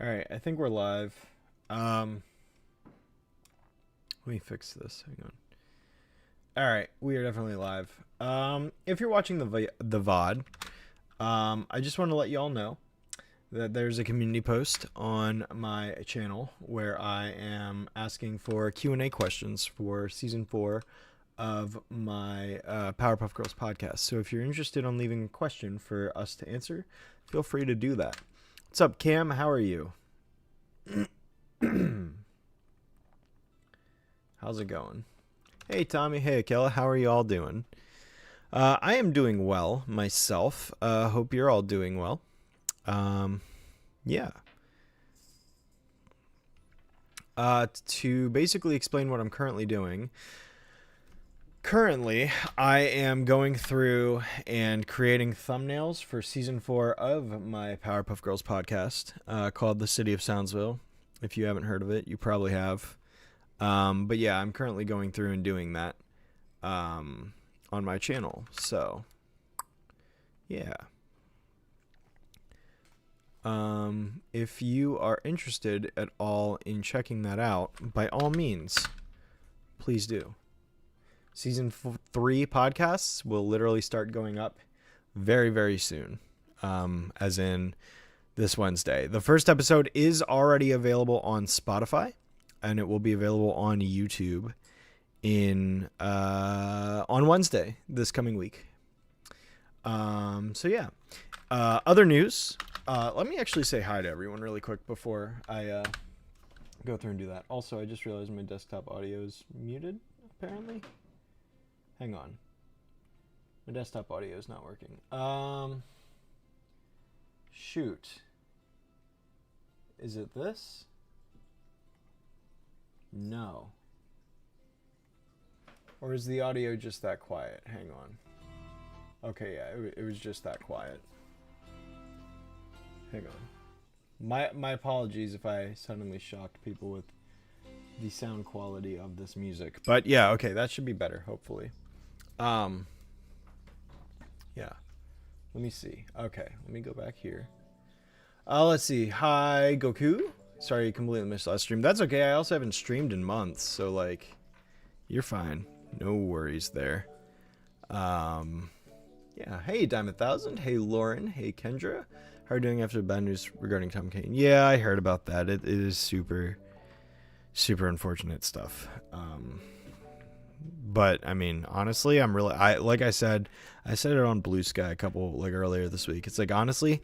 All right, I think we're live. Um, Let me fix this. Hang on. All right, we are definitely live. If you're watching the VOD, I just want to let you all know that there's a community post on my channel where I am asking for Q&A questions for season 4 of my Powerpuff Girls podcast. So if you're interested in leaving a question for us to answer, feel free to do that. What's up, Cam? How are you? How's it going? Hey, Tommy. Hey, Akela. How are you all doing? I am doing well myself. Hope you're all doing well. Yeah. To basically explain what I'm currently doing. Currently, I am going through and creating thumbnails for season 4 of my Powerpuff Girls podcast called The City of Soundsville. If you haven't heard of it, you probably have. But yeah, I'm currently going through and doing that on my channel. So, yeah. If you are interested at all in checking that out, by all means, please do. Season 3 podcasts will literally start going up very, very soon, as in this Wednesday. The first episode is already available on Spotify, and it will be available on YouTube on Wednesday this coming week. So yeah. Other news. Let me actually say hi to everyone really quick before I go through and do that. Also, I just realized my desktop audio is muted, apparently. Hang on. My desktop audio is not working. Shoot. Is it this? No. Or is the audio just that quiet? Hang on. Okay, yeah, it was just that quiet. Hang on. My apologies if I suddenly shocked people with the sound quality of this music. But yeah, okay, that should be better, hopefully. Yeah. Let me see. Okay, let me go back here. Let's see. Hi, Goku. Sorry you completely missed last stream. That's okay. I also haven't streamed in months, so like, you're fine. No worries there. Yeah. Hey, Diamond Thousand. Hey, Lauren. Hey, Kendra. How are you doing after the bad news regarding Tom Kane? Yeah, I heard about that. It is super, super unfortunate stuff. But I mean, honestly, like I said it on Blue Sky a couple like earlier this week. It's like, honestly,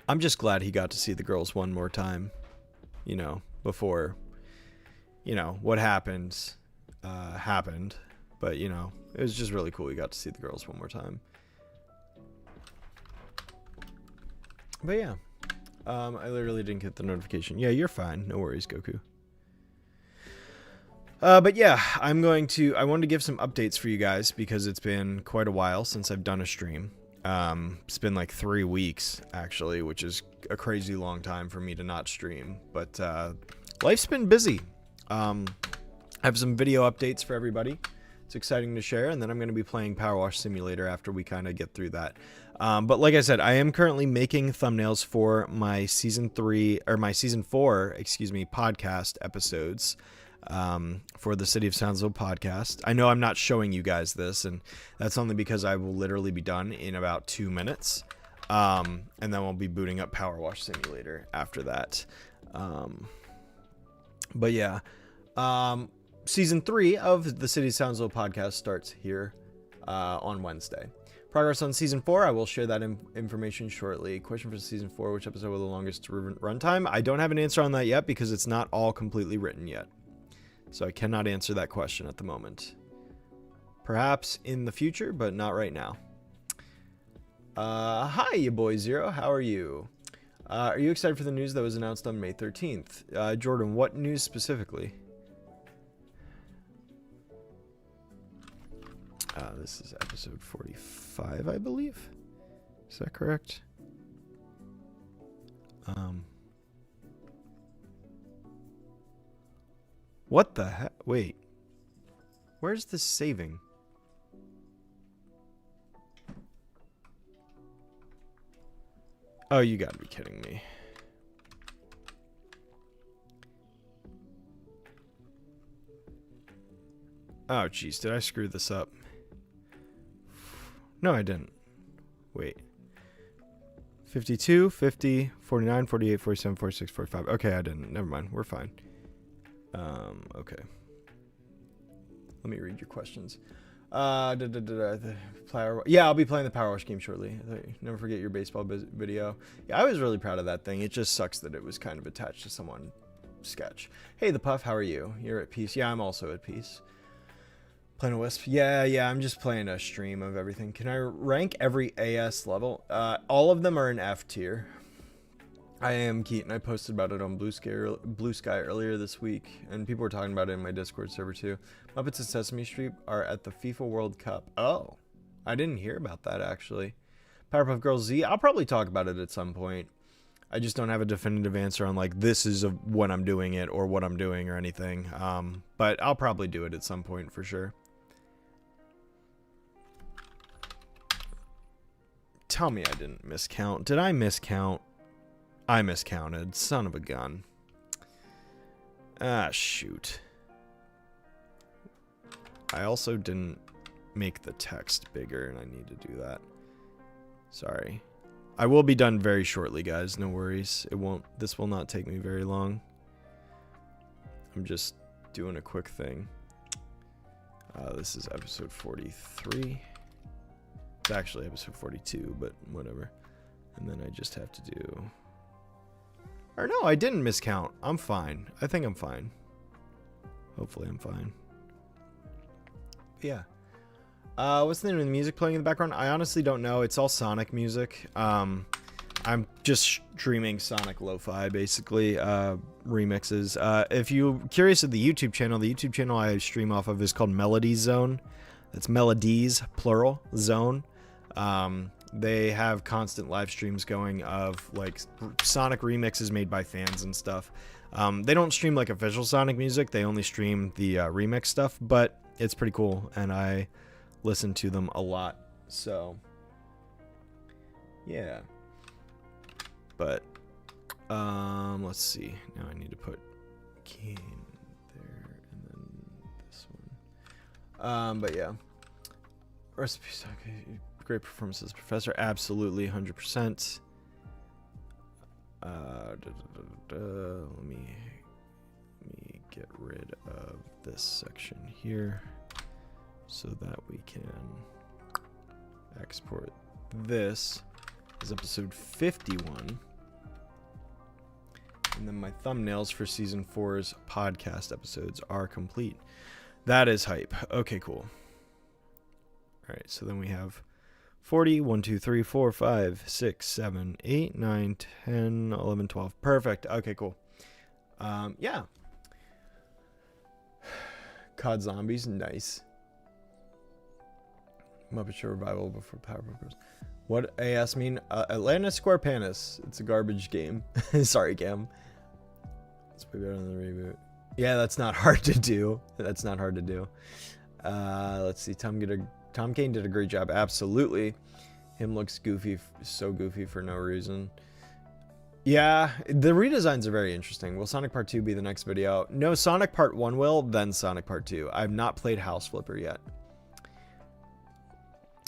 I'm just glad he got to see the girls one more time, you know, before, you know, what happened. But, you know, it was just really cool he got to see the girls one more time. But yeah, I literally didn't get the notification. Yeah, you're fine. No worries, Goku. But yeah, I wanted to give some updates for you guys because it's been quite a while since I've done a stream. It's been like 3 weeks actually, which is a crazy long time for me to not stream, but life's been busy. I have some video updates for everybody. It's exciting to share, and then I'm going to be playing PowerWash Simulator after we kind of get through that. But like I said, I am currently making thumbnails for my season 4, podcast episodes. For the City of Soundsville podcast. I know I'm not showing you guys this, and that's only because I will literally be done in about 2 minutes. And then we'll be booting up PowerWash Simulator after that. But yeah, season 3 of the City of Soundsville podcast starts here on Wednesday. Progress on season 4, I will share that information shortly. Question for season 4, which episode will the longest runtime? I don't have an answer on that yet because it's not all completely written yet. So I cannot answer that question at the moment. Perhaps in the future, but not right now. Hi, you boy Zero. How are you? Are you excited for the news that was announced on May 13th? Jordan, what news specifically? This is episode 45, I believe. Is that correct? What the heck? Wait. Where's this saving? Oh, you gotta be kidding me. Oh, jeez. Did I screw this up? No, I didn't. Wait. 52, 50, 49, 48, 47, 46, 45. Okay, I didn't. Never mind. We're fine. Okay. Let me read your questions. Yeah, I'll be playing the PowerWash game shortly. Never forget your baseball video. Yeah, I was really proud of that thing. It just sucks that it was kind of attached to someone sketch. Hey, the Puff, how are you? You're at peace. Yeah, I'm also at peace. Playing a Wisp. Yeah, I'm just playing a stream of everything. Can I rank every AS level? All of them are in F tier. I am Keaton. I posted about it on Blue Sky earlier this week, and people were talking about it in my Discord server too. Muppets and Sesame Street are at the FIFA World Cup. Oh, I didn't hear about that actually. Powerpuff Girls Z. I'll probably talk about it at some point. I just don't have a definitive answer on like this is when I'm doing it or what I'm doing or anything. But I'll probably do it at some point for sure. Tell me I didn't miscount. Did I miscount? I miscounted. Son of a gun. Ah, shoot. I also didn't make the text bigger, and I need to do that. Sorry. I will be done very shortly, guys. No worries. This will not take me very long. I'm just doing a quick thing. This is episode 43. It's actually episode 42, but whatever. And then I just have to do... Or no, I didn't miscount. I'm fine. I think I'm fine. Hopefully I'm fine. But yeah. What's the name of the music playing in the background? I honestly don't know. It's all Sonic music. I'm just streaming Sonic Lo-Fi, basically. Remixes. If you're curious of the YouTube channel I stream off of is called Melodies Zone. That's Melodies, plural, Zone. They have constant live streams going of like Sonic remixes made by fans and stuff. They don't stream like official Sonic music. They only stream the remix stuff, but it's pretty cool and I listen to them a lot. So yeah, but let's see. Now I need to put King there and then this one. But yeah, recipes. Okay. Great performances, Professor. Absolutely, 100%. Let me get rid of this section here so that we can export this as episode 51. And then my thumbnails for season 4's podcast episodes are complete. That is hype. Okay, cool. All right, so then we have 40, 1, 2, 3, 4, 5, 6, 7, 8, 9, 10, 11, 12. Perfect. Okay, cool. Yeah. COD Zombies, nice. Muppet Show Revival before Powerpuff Girls. What AS mean? Atlanta Square Panis. It's a garbage game. Sorry, Cam. It's way better than the reboot. Yeah, that's not hard to do. Let's see. Tom Kane did a great job. Absolutely. Him looks goofy, so goofy for no reason. Yeah, the redesigns are very interesting. Will Sonic Part 2 be the next video? No, Sonic Part 1 will, then Sonic Part 2. I've not played House Flipper yet.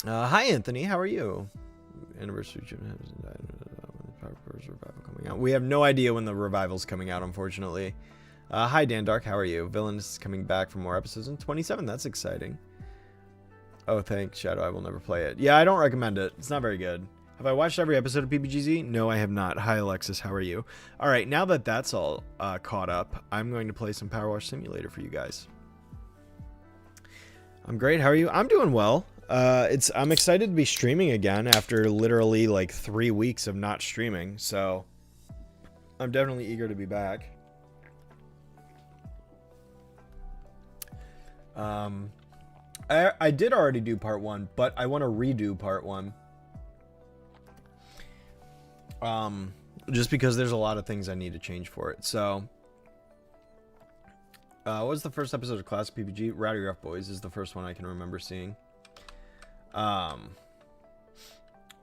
Hi, Anthony. How are you? Anniversary Revival coming out. We have no idea when the revival's coming out, unfortunately. Hi, Dan Dark. How are you? Villain is coming back for more episodes in 27. That's exciting. Oh, thanks, Shadow. I will never play it. Yeah, I don't recommend it. It's not very good. Have I watched every episode of PBGZ? No, I have not. Hi, Alexis. How are you? All right, now that that's all caught up, I'm going to play some PowerWash Simulator for you guys. I'm great. How are you? I'm doing well. I'm excited to be streaming again after literally like 3 weeks of not streaming. So I'm definitely eager to be back. I did already do part 1, but I want to redo part 1. Just because there's a lot of things I need to change for it. So, what was the first episode of Classic PPG? Rowdy Rough Boys is the first one I can remember seeing. But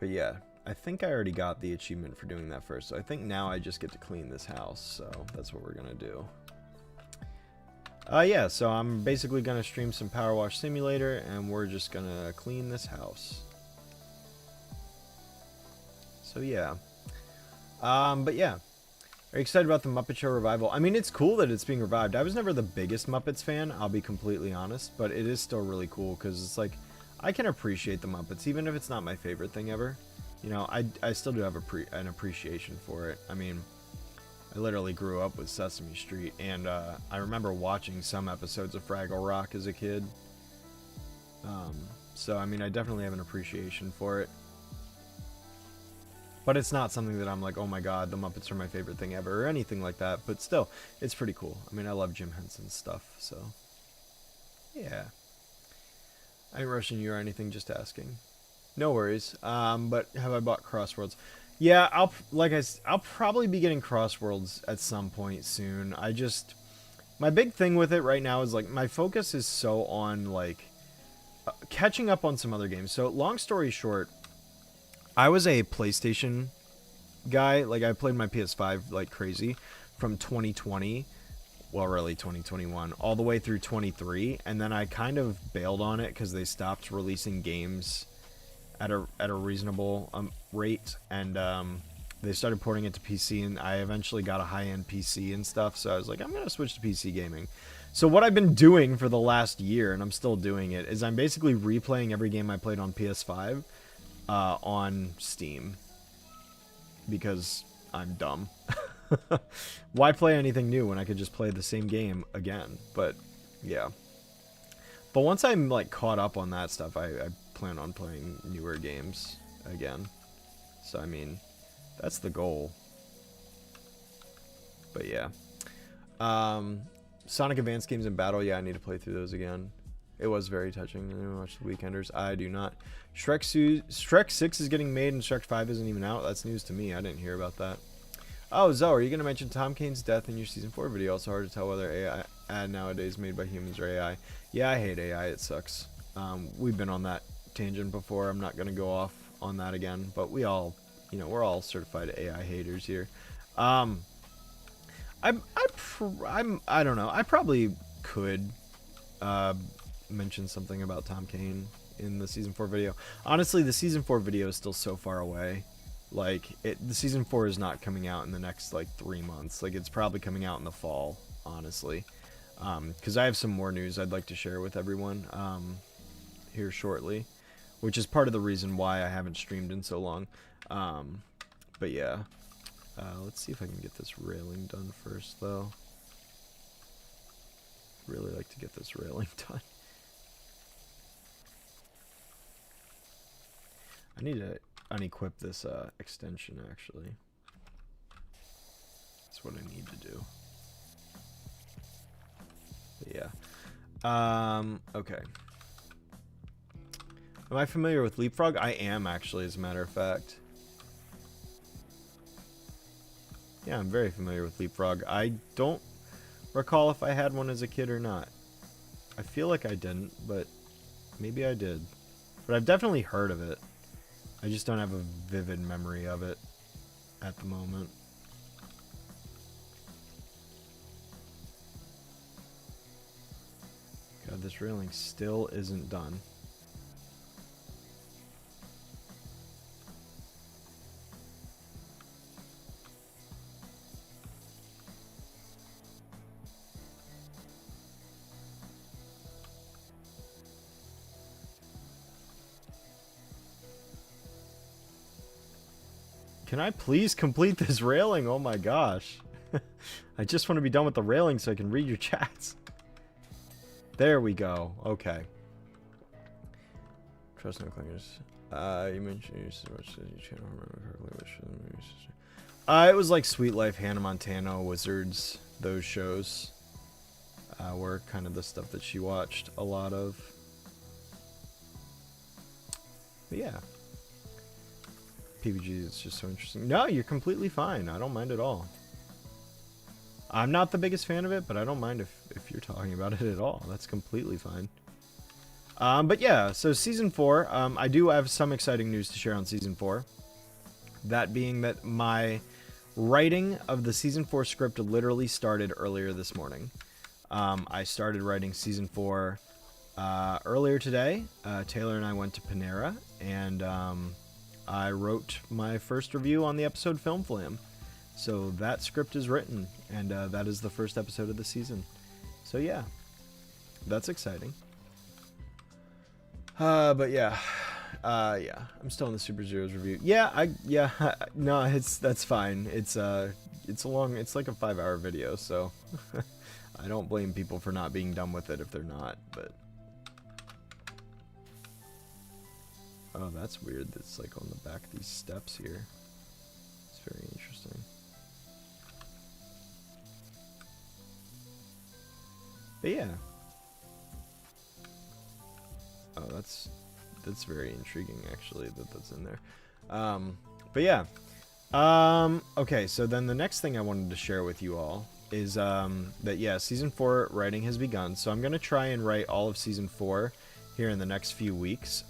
yeah, I think I already got the achievement for doing that first. So I think now I just get to clean this house. So that's what we're gonna do. Yeah, so I'm basically going to stream some PowerWash Simulator, and we're just going to clean this house. So, yeah. But, yeah. Are you excited about the Muppet Show revival? I mean, it's cool that it's being revived. I was never the biggest Muppets fan, I'll be completely honest, but it is still really cool, because it's like, I can appreciate the Muppets, even if it's not my favorite thing ever. You know, I still do have an appreciation for it. I mean, I literally grew up with Sesame Street, and I remember watching some episodes of Fraggle Rock as a kid. So, I mean, I definitely have an appreciation for it. But it's not something that I'm like, oh my god, the Muppets are my favorite thing ever, or anything like that. But still, it's pretty cool. I mean, I love Jim Henson's stuff, so... yeah. I ain't rushing you or anything, just asking. No worries. But have I bought Crossworlds? Yeah, I'll probably be getting Crossworlds at some point soon. My big thing with it right now is, like, my focus is so on, like, catching up on some other games. So, long story short, I was a PlayStation guy. Like, I played my PS5 like crazy from 2020, well, really 2021, all the way through 23, and then I kind of bailed on it because they stopped releasing games at a reasonable rate, and they started porting it to PC, and I eventually got a high-end PC and stuff, so I was like, I'm going to switch to PC gaming. So what I've been doing for the last year, and I'm still doing it, is I'm basically replaying every game I played on PS5 on Steam, because I'm dumb. Why play anything new when I could just play the same game again? But yeah. But once I'm like caught up on that stuff, I plan on playing newer games again. So I mean, that's the goal. But yeah. Sonic Advance games in battle, yeah, I need to play through those again. It was very touching. Anyone watch The Weekenders? I do not. Shrek 6 is getting made and Shrek 5 isn't even out. That's news to me. I didn't hear about that. Oh, Zoe, are you going to mention Tom Kane's death in your Season 4 video? Also hard to tell whether AI ad nowadays made by humans or AI. Yeah, I hate AI. It sucks. We've been on that tangent before. I'm not going to go off on that again. But we all, you know, we're all certified AI haters here. I don't know. I probably could mention something about Tom Kane in the Season 4 video. Honestly, the Season 4 video is still so far away. Like, the Season 4 is not coming out in the next, like, 3 months. Like, it's probably coming out in the fall, honestly. Because I have some more news I'd like to share with everyone here shortly. Which is part of the reason why I haven't streamed in so long. But yeah. Let's see if I can get this railing done first, though. Really like to get this railing done. I need to unequip this extension, actually. That's what I need to do. But yeah. Okay. Am I familiar with Leapfrog? I am, actually, as a matter of fact. Yeah, I'm very familiar with Leapfrog. I don't recall if I had one as a kid or not. I feel like I didn't, but maybe I did. But I've definitely heard of it. I just don't have a vivid memory of it at the moment. God, this railing still isn't done. Can I please complete this railing? Oh my gosh. I just want to be done with the railing so I can read your chats. There we go. Okay. Trust no clingers. You mentioned you used to watch the channel. It was like Sweet Life, Hannah Montana, Wizards. Those shows were kind of the stuff that she watched a lot of. But yeah. PBG is just so interesting. No, you're completely fine. I don't mind at all. I'm not the biggest fan of it, but I don't mind if you're talking about it at all. That's completely fine. But yeah, so Season 4, I do have some exciting news to share on Season 4. That being that my writing of the Season 4 script literally started earlier this morning. I started writing season 4 earlier today. Taylor and I went to Panera, and I wrote my first review on the episode Film Flam. So that script is written, and that is the first episode of the season. So yeah, that's exciting. But yeah, I'm still in the Super Zeros review. No, that's fine. It's like a 5-hour video, so I don't blame people for not being done with it if they're not. But oh, that's weird. That's like on the back of these steps here. It's very interesting. But yeah. Oh, that's very intriguing, actually, that's in there. But yeah. Okay, so then the next thing I wanted to share with you all is that, yeah, Season 4 writing has begun. So I'm going to try and write all of Season 4 here in the next few weeks.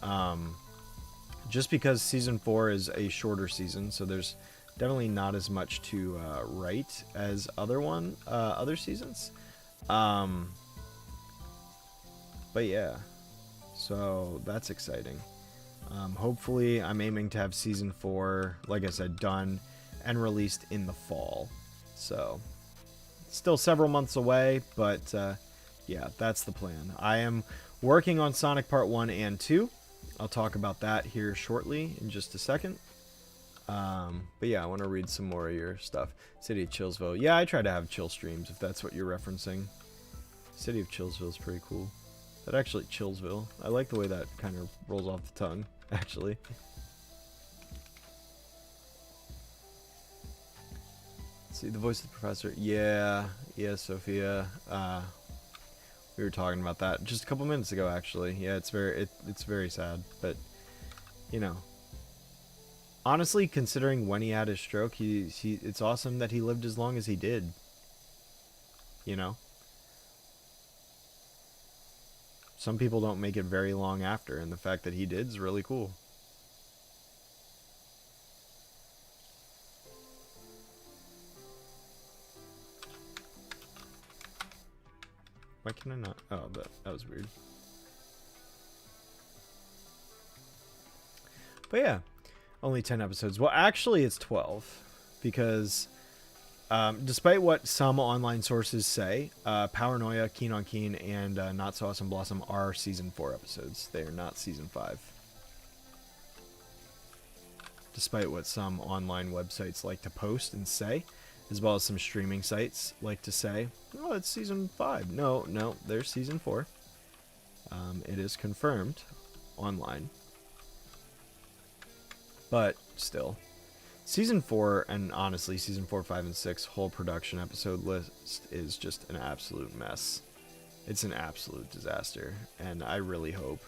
Just because Season 4 is a shorter season, so there's definitely not as much to write as other seasons. But yeah, so that's exciting. Hopefully, I'm aiming to have Season 4, like I said, done and released in the fall. So, still several months away, but yeah, that's the plan. I am working on Sonic Part 1 and 2. I'll talk about that here shortly in just a second. But yeah, I want to read some more of your stuff. City of Chillsville. Yeah, I try to have chill streams, if that's what you're referencing. City of Chillsville is pretty cool. That actually, Chillsville. I like the way that kind of rolls off the tongue, actually. Let's see, the voice of the professor. Yeah, Sophia. We were talking about that just a couple minutes ago, actually. Yeah, it's very sad, but you know, honestly, considering when he had his stroke, it's awesome that he lived as long as he did. You know. Some people don't make it very long after, and the fact that he did is really cool. Why can I not? Oh, that was weird. But yeah, only 10 episodes. Well, actually, it's 12, because despite what some online sources say, Powernoia, Keen on Keen, and Not So Awesome Blossom are Season 4 episodes. They are not Season 5. Despite what some online websites like to post and say, as well as some streaming sites like to say, oh, it's Season 5. No, there's Season 4. It is confirmed online. But still. Season 4, and honestly, Season 4, 5, and 6 whole production episode list is just an absolute mess. It's an absolute disaster, and I really hope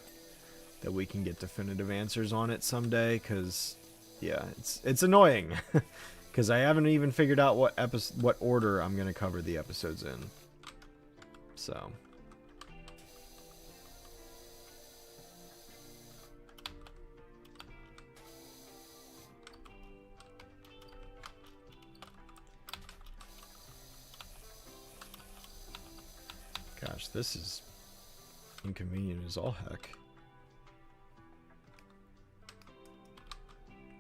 that we can get definitive answers on it someday, because, yeah, it's annoying, because I haven't even figured out what order I'm going to cover the episodes in. So... Gosh, this is inconvenient as all heck.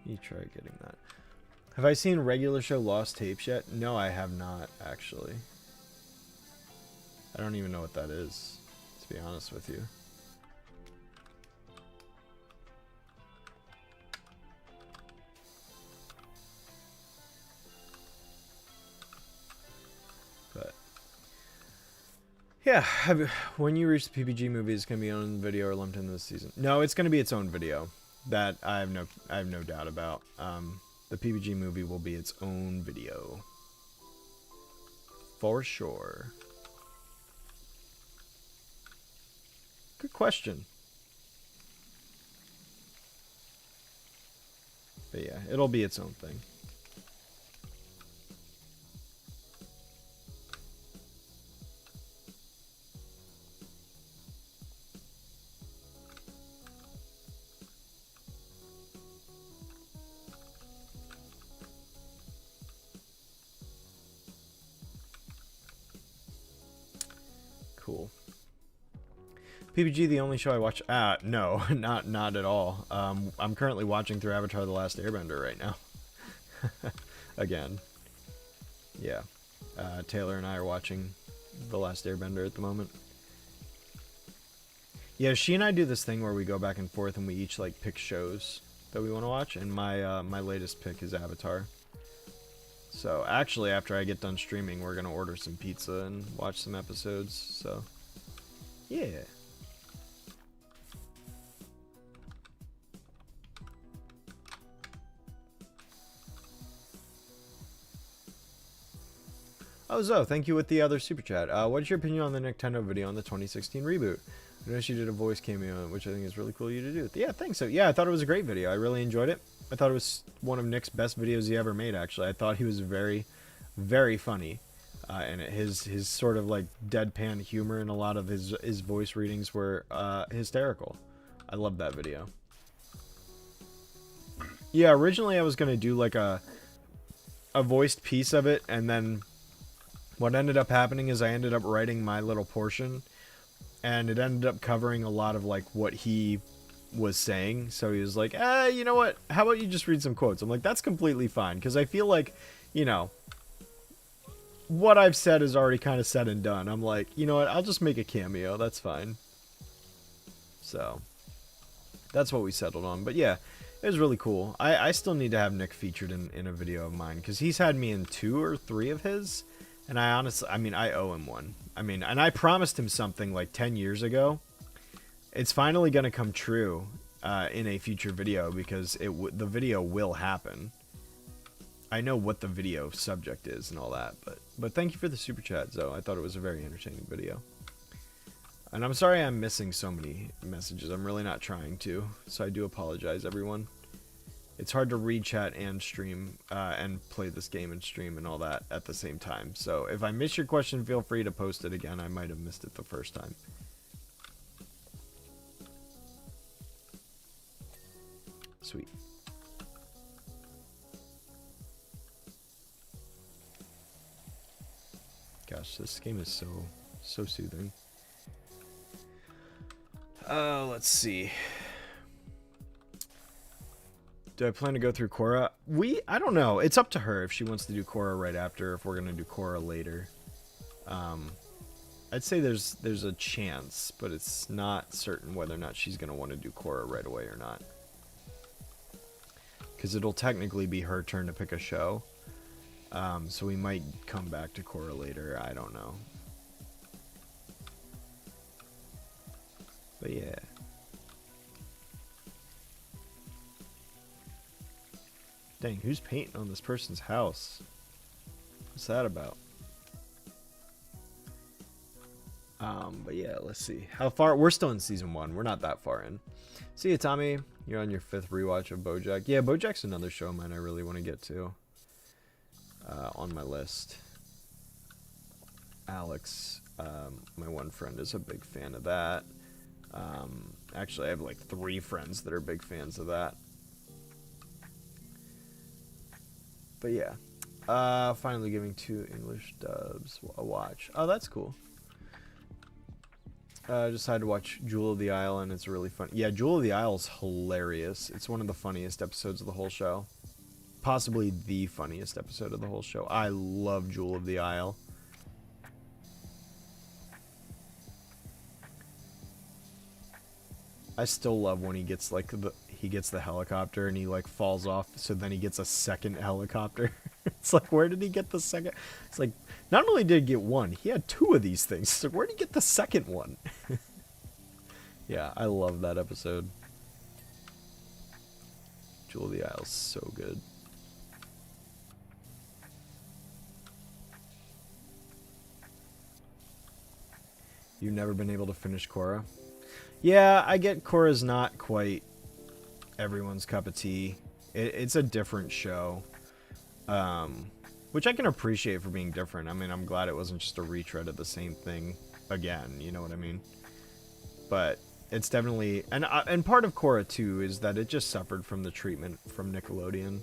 You try getting that. Have I seen regular show Lost Tapes yet? No, I have not, actually. I don't even know what that is, to be honest with you. Yeah, when you reach the PPG movie, it's gonna be on video or lumped into this season. No, it's gonna be its own video. That I have no doubt about. The PPG movie will be its own video, for sure. Good question. But yeah, it'll be its own thing. cool. PBG, the only show I watch. No, not at all. I'm currently watching through Avatar: The Last Airbender right now. Again. Yeah. Taylor and I are watching The Last Airbender at the moment. Yeah, she and I do this thing where we go back and forth and we each like pick shows that we want to watch, and my latest pick is Avatar. So actually, after I get done streaming, we're gonna order some pizza and watch some episodes. So yeah. Oh, Zoe, thank you with the other super chat. What is your opinion on the Nintendo video on the 2016 reboot? I noticed you did a voice cameo, which I think is really cool of you to do. Yeah, thanks. So yeah, I thought it was a great video. I really enjoyed it. I thought it was one of Nick's best videos he ever made, actually. I thought he was very, very funny. And his sort of like deadpan humor and a lot of his voice readings were hysterical. I loved that video. Yeah, originally I was going to do like a voiced piece of it, and then what ended up happening is I ended up writing my little portion, and it ended up covering a lot of like what he was saying. So he was like, you know what, how about you just read some quotes? I'm like, that's completely fine, because I feel like, you know, what I've said is already kind of said and done. I'm like, you know what, I'll just make a cameo, that's fine. So that's what we settled on. But yeah, it was really cool. I still need to have Nick featured in a video of mine, because he's had me in 2 or 3 of his, and I honestly, I mean, I owe him one. I mean, and I promised him something like 10 years ago. It's finally going to come true in a future video, because the video will happen. I know what the video subject is and all that, but thank you for the super chat, Zoe. I thought it was a very entertaining video. And I'm sorry I'm missing so many messages. I'm really not trying to, so I do apologize, everyone. It's hard to read chat and stream and play this game and stream and all that at the same time. So if I miss your question, feel free to post it again. I might have missed it the first time. Sweet. Gosh, this game is so soothing. Let's see. Do I plan to go through Korra? I don't know. It's up to her if she wants to do Korra right after, if we're gonna do Korra later. I'd say there's a chance, but it's not certain whether or not she's gonna want to do Korra right away or not. Because it'll technically be her turn to pick a show. So we might come back to Korra later. I don't know. But yeah. Dang, who's painting on this person's house? What's that about? But yeah, let's see. How far? We're still in season 1. We're not that far in. See ya, Tommy. You're on your 5th rewatch of BoJack. Yeah, BoJack's another show of mine I really want to get to. On my list. Alex, my one friend, is a big fan of that. Actually, I have like 3 friends that are big fans of that. But yeah, finally giving 2 English dubs a watch. Oh, that's cool. Decided to watch Jewel of the Isle, and it's really fun. Yeah, Jewel of the Isle is hilarious. It's one of the funniest episodes of the whole show. Possibly the funniest episode of the whole show. I love Jewel of the Isle. I still love when he gets like the helicopter and he like falls off, so then he gets a second helicopter. It's like, where did he get the second? It's like, not only did he get one, he had 2 of these things. So where did he get the second one? Yeah, I love that episode. Jewel of the Isle is so good. You've never been able to finish Korra? Yeah, I get Korra's not quite everyone's cup of tea. It's a different show. Which I can appreciate for being different. I mean, I'm glad it wasn't just a retread of the same thing again, you know what I mean? But it's definitely... And part of Korra, too, is that it just suffered from the treatment from Nickelodeon.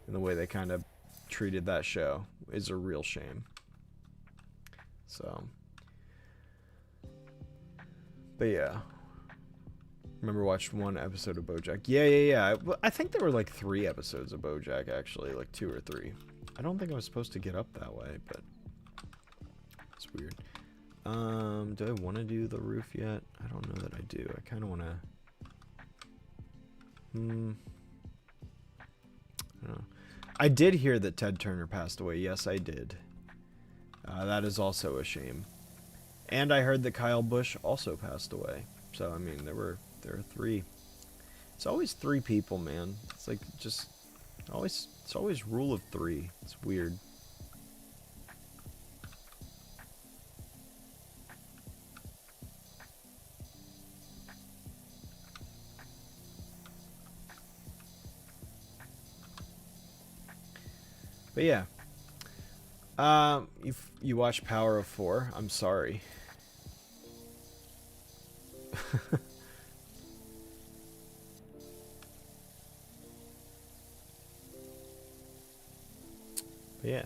And the way they kind of treated that show is a real shame. So... But yeah. Remember watched one episode of BoJack. Yeah. I think there were like 3 episodes of BoJack actually, like 2 or 3. I don't think I was supposed to get up that way, but it's weird. Do I want to do the roof yet? I don't know that I do. I kind of want to. I don't know. I did hear that Ted Turner passed away. Yes, I did. That is also a shame. And I heard that Kyle Busch also passed away. So I mean, there are 3. It's always 3 people, man. It's like just it's always rule of 3. It's weird. But yeah. You watch Power of 4. I'm sorry. But yeah.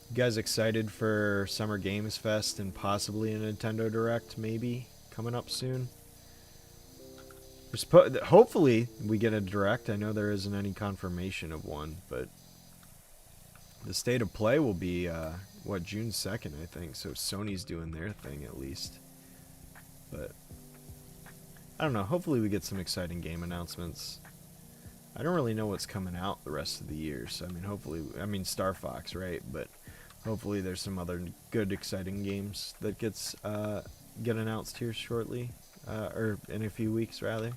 You guys excited for Summer Games Fest and possibly a Nintendo Direct maybe coming up soon? Hopefully we get a Direct. I know there isn't any confirmation of one, but the State of Play will be, what, June 2nd, I think. So Sony's doing their thing at least. But I don't know. Hopefully we get some exciting game announcements. I don't really know what's coming out the rest of the year. So, I mean, hopefully, Star Fox, right? But hopefully there's some other good, exciting games that get announced here shortly. Or in a few weeks, rather.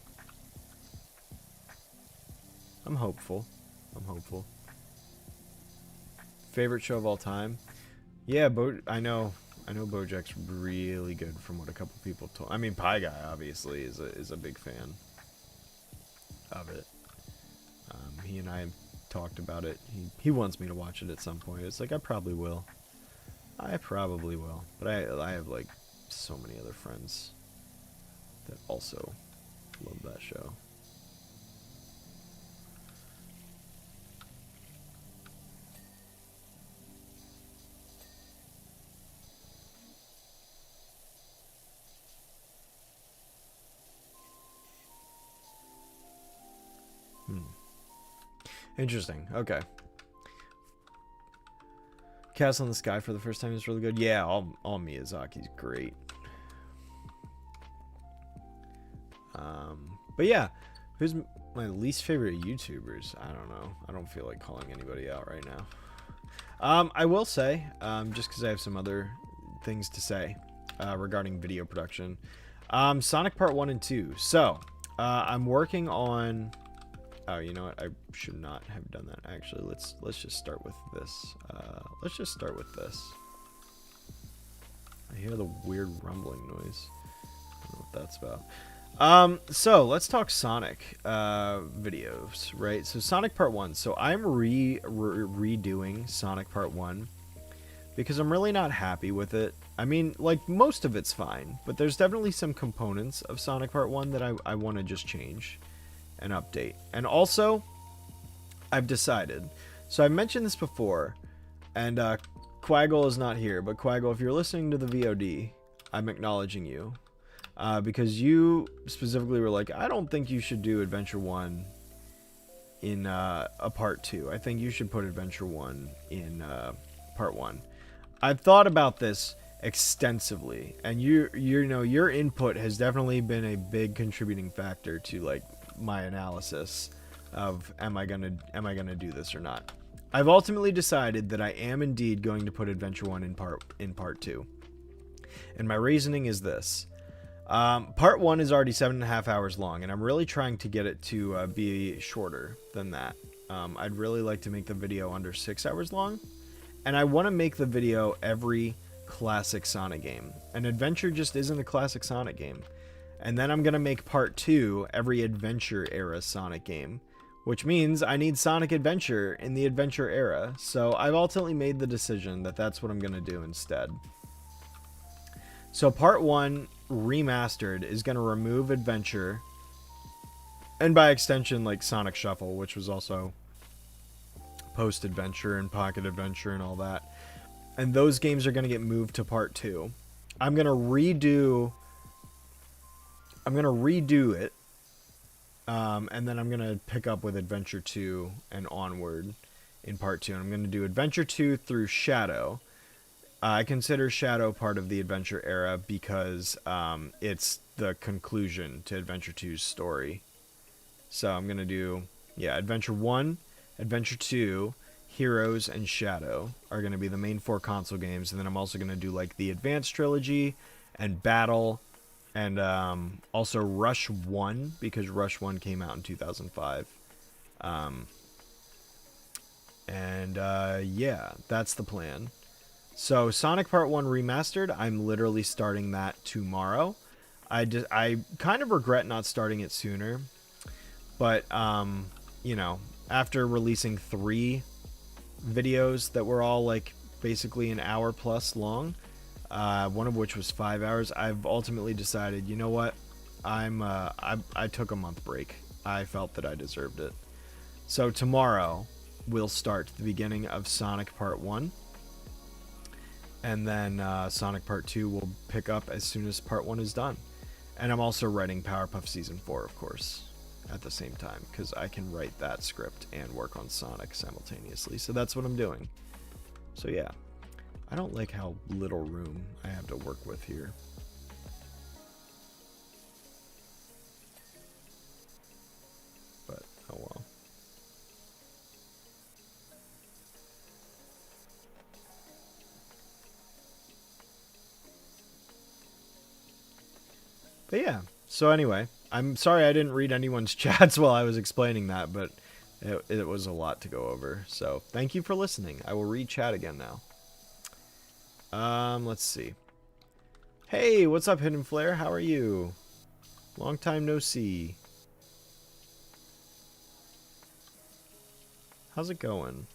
I'm hopeful. Favorite show of all time? Yeah, I know BoJack's really good from what a couple people told. I mean, Pie Guy obviously is a big fan of it. He and I have talked about it. He wants me to watch it at some point. It's like I probably will. But I have like so many other friends that also love that show. Interesting. Okay. Castle in the Sky for the first time is really good. Yeah, all Miyazaki's great. But yeah, who's my least favorite YouTubers? I don't know. I don't feel like calling anybody out right now. I will say, just because I have some other things to say regarding video production. Sonic Part 1 and 2. So, I'm working on... Oh, you know what? I should not have done that. Actually, let's just start with this. Let's just start with this. I hear the weird rumbling noise. I don't know what that's about. So let's talk Sonic videos, right? So Sonic Part 1. So I'm redoing Sonic Part 1 because I'm really not happy with it. I mean, like, most of it's fine, but there's definitely some components of Sonic Part 1 that I want to just change and update. And also, I've decided, so I mentioned this before, and Quaggle is not here, but Quaggle, if you're listening to the VOD, I'm acknowledging you, because you specifically were like, I don't think you should do Adventure 1 in a Part 2. I think you should put Adventure 1 in Part 1. I've thought about this extensively, and you know, your input has definitely been a big contributing factor to, like, my analysis of am I gonna do this or not. I've ultimately decided that I am indeed going to put Adventure 1 in part 2, and my reasoning is this. Part 1 is already 7.5 hours long, and I'm really trying to get it to be shorter than that. I'd really like to make the video under 6 hours long, and I want to make the video every classic Sonic game. An Adventure just isn't a classic Sonic game. And then I'm going to make Part 2 every Adventure era Sonic game, which means I need Sonic Adventure in the Adventure era. So I've ultimately made the decision that that's what I'm going to do instead. So Part 1 remastered is going to remove Adventure, and by extension, like, Sonic Shuffle, which was also post-Adventure and Pocket Adventure and all that. And those games are going to get moved to Part 2. I'm gonna redo it, and then I'm gonna pick up with Adventure 2 and onward in part 2. And I'm gonna do Adventure 2 through Shadow. I consider Shadow part of the Adventure era because it's the conclusion to Adventure 2's story. So I'm gonna do, yeah, Adventure 1, Adventure 2, Heroes, and Shadow are gonna be the main 4 console games, and then I'm also gonna do like the Advanced Trilogy and Battle, and also Rush 1, because Rush 1 came out in 2005. Yeah, that's the plan. So Sonic Part 1 Remastered, I'm literally starting that tomorrow. I kind of regret not starting it sooner, but you know, after releasing 3 videos that were all like basically an hour plus long, one of which was 5 hours, I've ultimately decided, you know what, I took a month break. I felt that I deserved it. So tomorrow we'll start the beginning of Sonic Part 1. And then Sonic Part 2 will pick up as soon as Part 1 is done. And I'm also writing Powerpuff Season 4, of course, at the same time, because I can write that script and work on Sonic simultaneously. So that's what I'm doing. So yeah, I don't like how little room I have to work with here. But, oh well. But yeah, so anyway, I'm sorry I didn't read anyone's chats while I was explaining that, but it was a lot to go over. So thank you for listening. I will read chat again now. Let's see. Hey, what's up, Hidden Flare? How are you? Long time no see. How's it going?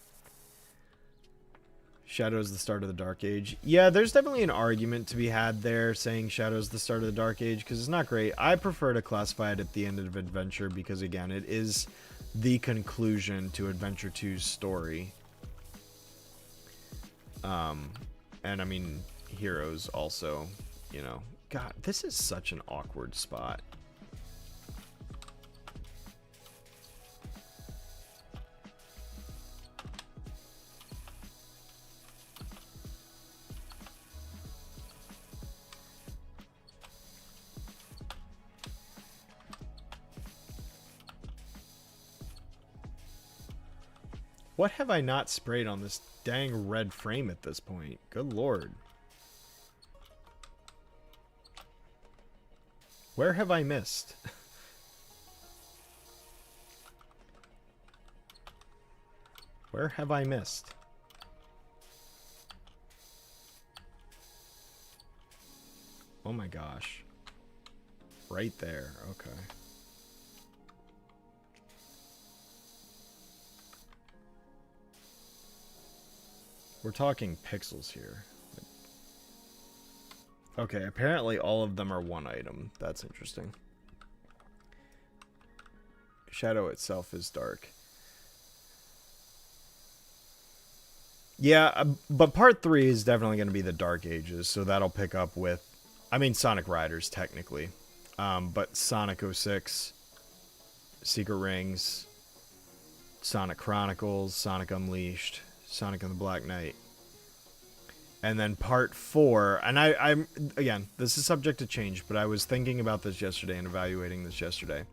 Shadow's the start of the Dark Age. Yeah, there's definitely an argument to be had there saying Shadow's the start of the Dark Age, because it's not great. I prefer to classify it at the end of Adventure because, again, it is the conclusion to Adventure 2's story. And I mean, Heroes also, you know. God, this is such an awkward spot. What have I not sprayed on this dang red frame at this point? Good lord. Where have I missed? Where have I missed? Oh my gosh. Right there. Okay. We're talking pixels here. Okay, apparently all of them are one item. That's interesting. Shadow itself is dark. Yeah, but part 3 is definitely going to be the Dark Ages, so that'll pick up with, I mean, Sonic Riders, technically. But Sonic 06, Secret Rings, Sonic Chronicles, Sonic Unleashed, Sonic and the Black Knight. And then part 4, and I'm again, this is subject to change, but I was thinking about this yesterday and evaluating this yesterday.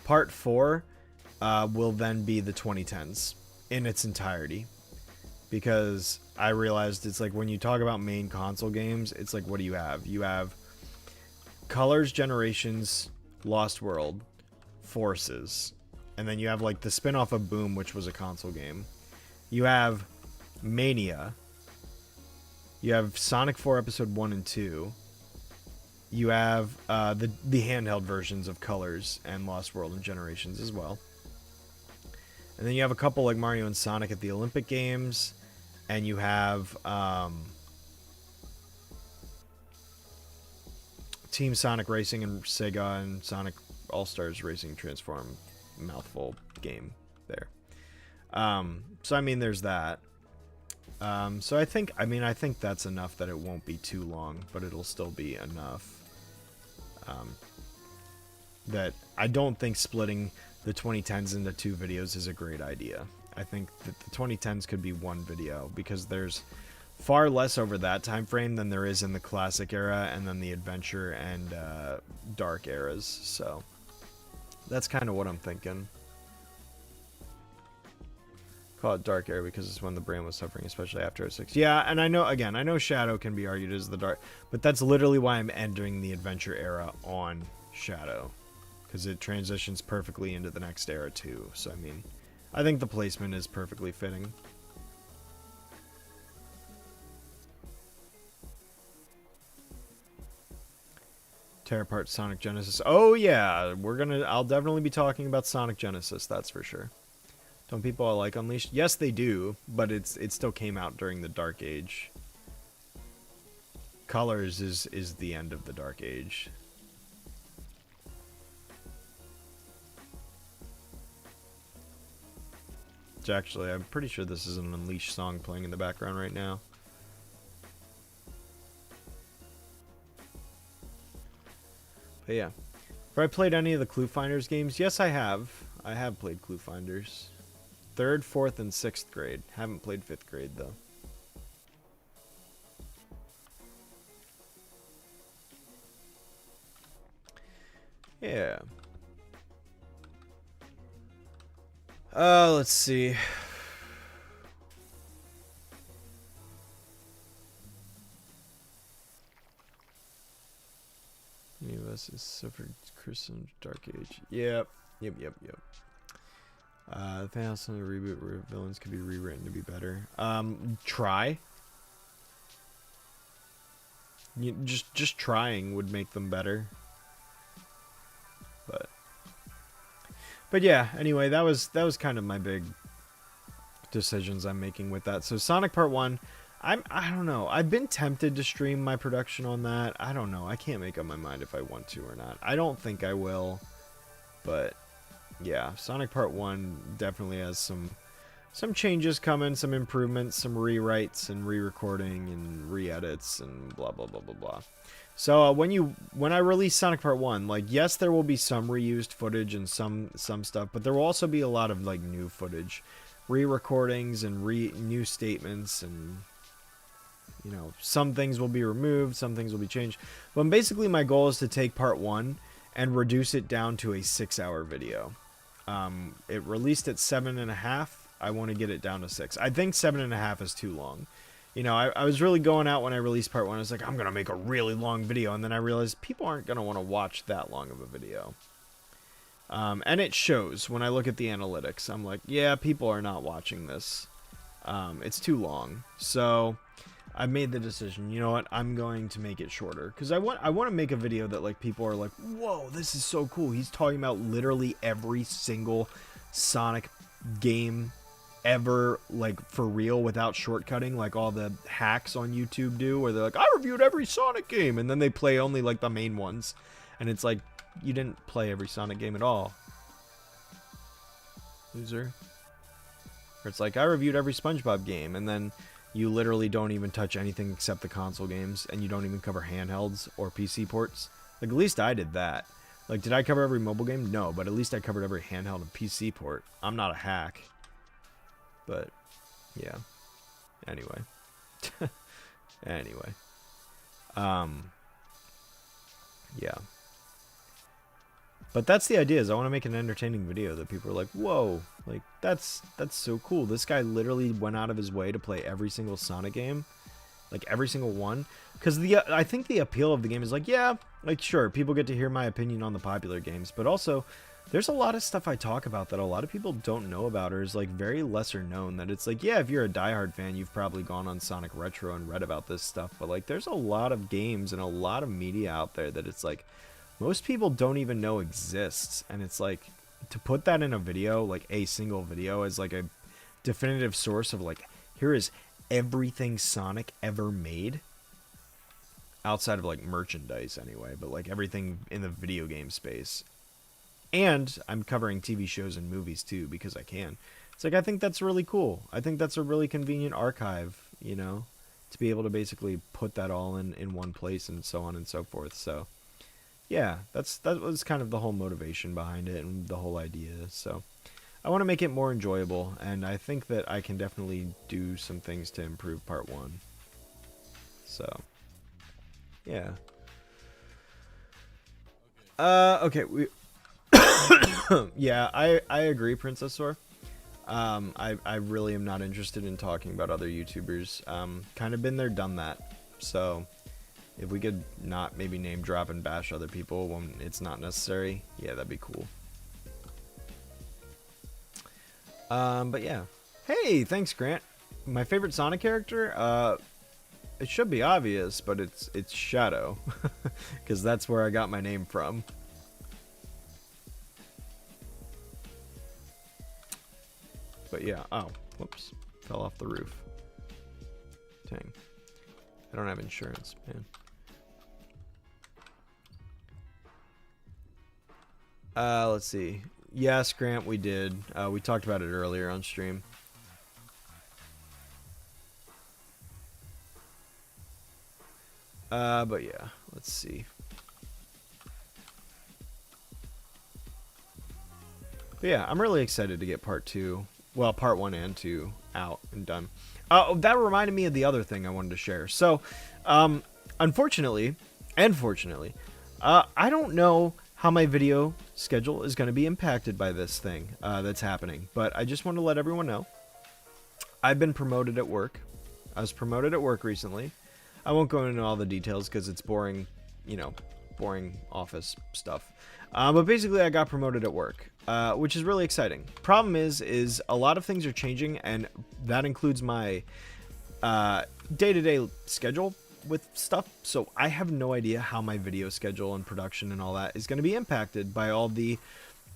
Part 4 will then be the 2010s in its entirety, because I realized it's like when you talk about main console games, it's like, what do you have? You have Colors, Generations, Lost World, Forces, and then you have like the spin-off of Boom, which was a console game. You have Mania. You have Sonic 4 Episode 1 and 2. You have the handheld versions of Colors and Lost World and Generations as well. And then you have a couple like Mario and Sonic at the Olympic Games. And you have Team Sonic Racing and Sega and Sonic All-Stars Racing Transform mouthful game there. So, I mean, there's that. So I think that's enough that it won't be too long, but it'll still be enough. That I don't think splitting the 2010s into 2 videos is a great idea. I think that the 2010s could be 1 video because there's far less over that time frame than there is in the classic era and then the adventure and dark eras. So that's kind of what I'm thinking. Call it dark era because it's when the brand was suffering, especially after 06. Yeah, and I know Shadow can be argued as the dark, but that's literally why I'm entering the adventure era on Shadow, because it transitions perfectly into the next era too. So I mean, I think the placement is perfectly fitting. Tear apart Sonic Genesis. Oh yeah, I'll definitely be talking about Sonic Genesis, that's for sure. Don't people like Unleashed? Yes, they do, but it still came out during the Dark Age. Colors is the end of the Dark Age. Which actually, I'm pretty sure this is an Unleashed song playing in the background right now. But yeah. Have I played any of the Clue Finders games? Yes, I have. I have played Clue Finders. 3rd, 4th, and 6th grade. Haven't played 5th grade, though. Yeah. Let's see. Any of us has suffered Christian Dark Age. Yep. Thanos and the reboot where villains could be rewritten to be better. Try. Just trying would make them better. But yeah, anyway, that was kind of my big decisions I'm making with that. So Sonic Part 1, I don't know. I've been tempted to stream my production on that. I don't know. I can't make up my mind if I want to or not. I don't think I will. But yeah, Sonic Part 1 definitely has some changes coming, some improvements, some rewrites and re-recording and re-edits and blah blah blah blah blah. So when I release Sonic Part 1, like, yes, there will be some reused footage and some stuff, but there will also be a lot of like new footage, re-recordings and new statements, and you know, some things will be removed, some things will be changed. But basically my goal is to take Part 1 and reduce it down to a 6-hour video. It released at 7.5. I want to get it down to 6. I think 7.5 is too long. You know, I was really going out when I released Part 1. I was like, I'm going to make a really long video. And then I realized people aren't going to want to watch that long of a video. And it shows when I look at the analytics. I'm like, yeah, people are not watching this. It's too long. So I made the decision, you know what, I'm going to make it shorter. Because I want to make a video that like people are like, whoa, this is so cool. He's talking about literally every single Sonic game ever, like, for real, without shortcutting, like all the hacks on YouTube do, where they're like, I reviewed every Sonic game, and then they play only like the main ones, and it's like, you didn't play every Sonic game at all, loser. Or it's like, I reviewed every SpongeBob game, and then you literally don't even touch anything except the console games, and you don't even cover handhelds or PC ports. Like, at least I did that. Like, did I cover every mobile game? No, but at least I covered every handheld and PC port. I'm not a hack. But, yeah. Anyway. Anyway. Yeah. But that's the idea, is I want to make an entertaining video that people are like, whoa, like, that's so cool. This guy literally went out of his way to play every single Sonic game. Like, every single one. Because I think the appeal of the game is like, yeah, like, sure, people get to hear my opinion on the popular games, but also there's a lot of stuff I talk about that a lot of people don't know about, or is like very lesser known, that it's like, yeah, if you're a diehard fan, you've probably gone on Sonic Retro and read about this stuff, but like there's a lot of games and a lot of media out there that it's like most people don't even know exists, and it's like, to put that in a video, like a single video, as like a definitive source of like, here is everything Sonic ever made, outside of like merchandise anyway, but like everything in the video game space. And I'm covering TV shows and movies too, because I can. It's like, I think that's really cool. I think that's a really convenient archive you know, to be able to basically put that all in one place and so on and so forth. So yeah, that was kind of the whole motivation behind it and the whole idea. So I want to make it more enjoyable, and I think that I can definitely do some things to improve part 1. So yeah. Okay, we yeah, I agree, Princess Sor. I really am not interested in talking about other YouTubers. Kind of been there, done that. So if we could not maybe name drop and bash other people when it's not necessary, yeah, that'd be cool. But yeah. Hey, thanks, Grant. My favorite Sonic character, it should be obvious, but it's Shadow, because that's where I got my name from. But yeah, oh, whoops, fell off the roof. Dang, I don't have insurance, man. Let's see. Yes, Grant, we did. We talked about it earlier on stream. But yeah, let's see. But yeah, I'm really excited to get part 2. Well, part 1 and 2 out and done. Oh, that reminded me of the other thing I wanted to share. So, unfortunately, and fortunately, I don't know how my video schedule is going to be impacted by this thing that's happening. But I just want to let everyone know. I've been promoted at work. I was promoted at work recently. I won't go into all the details because it's boring, you know, boring office stuff. But basically, I got promoted at work, which is really exciting. Problem is a lot of things are changing, and that includes my day-to-day schedule with stuff. So I have no idea how my video schedule and production and all that is going to be impacted by all the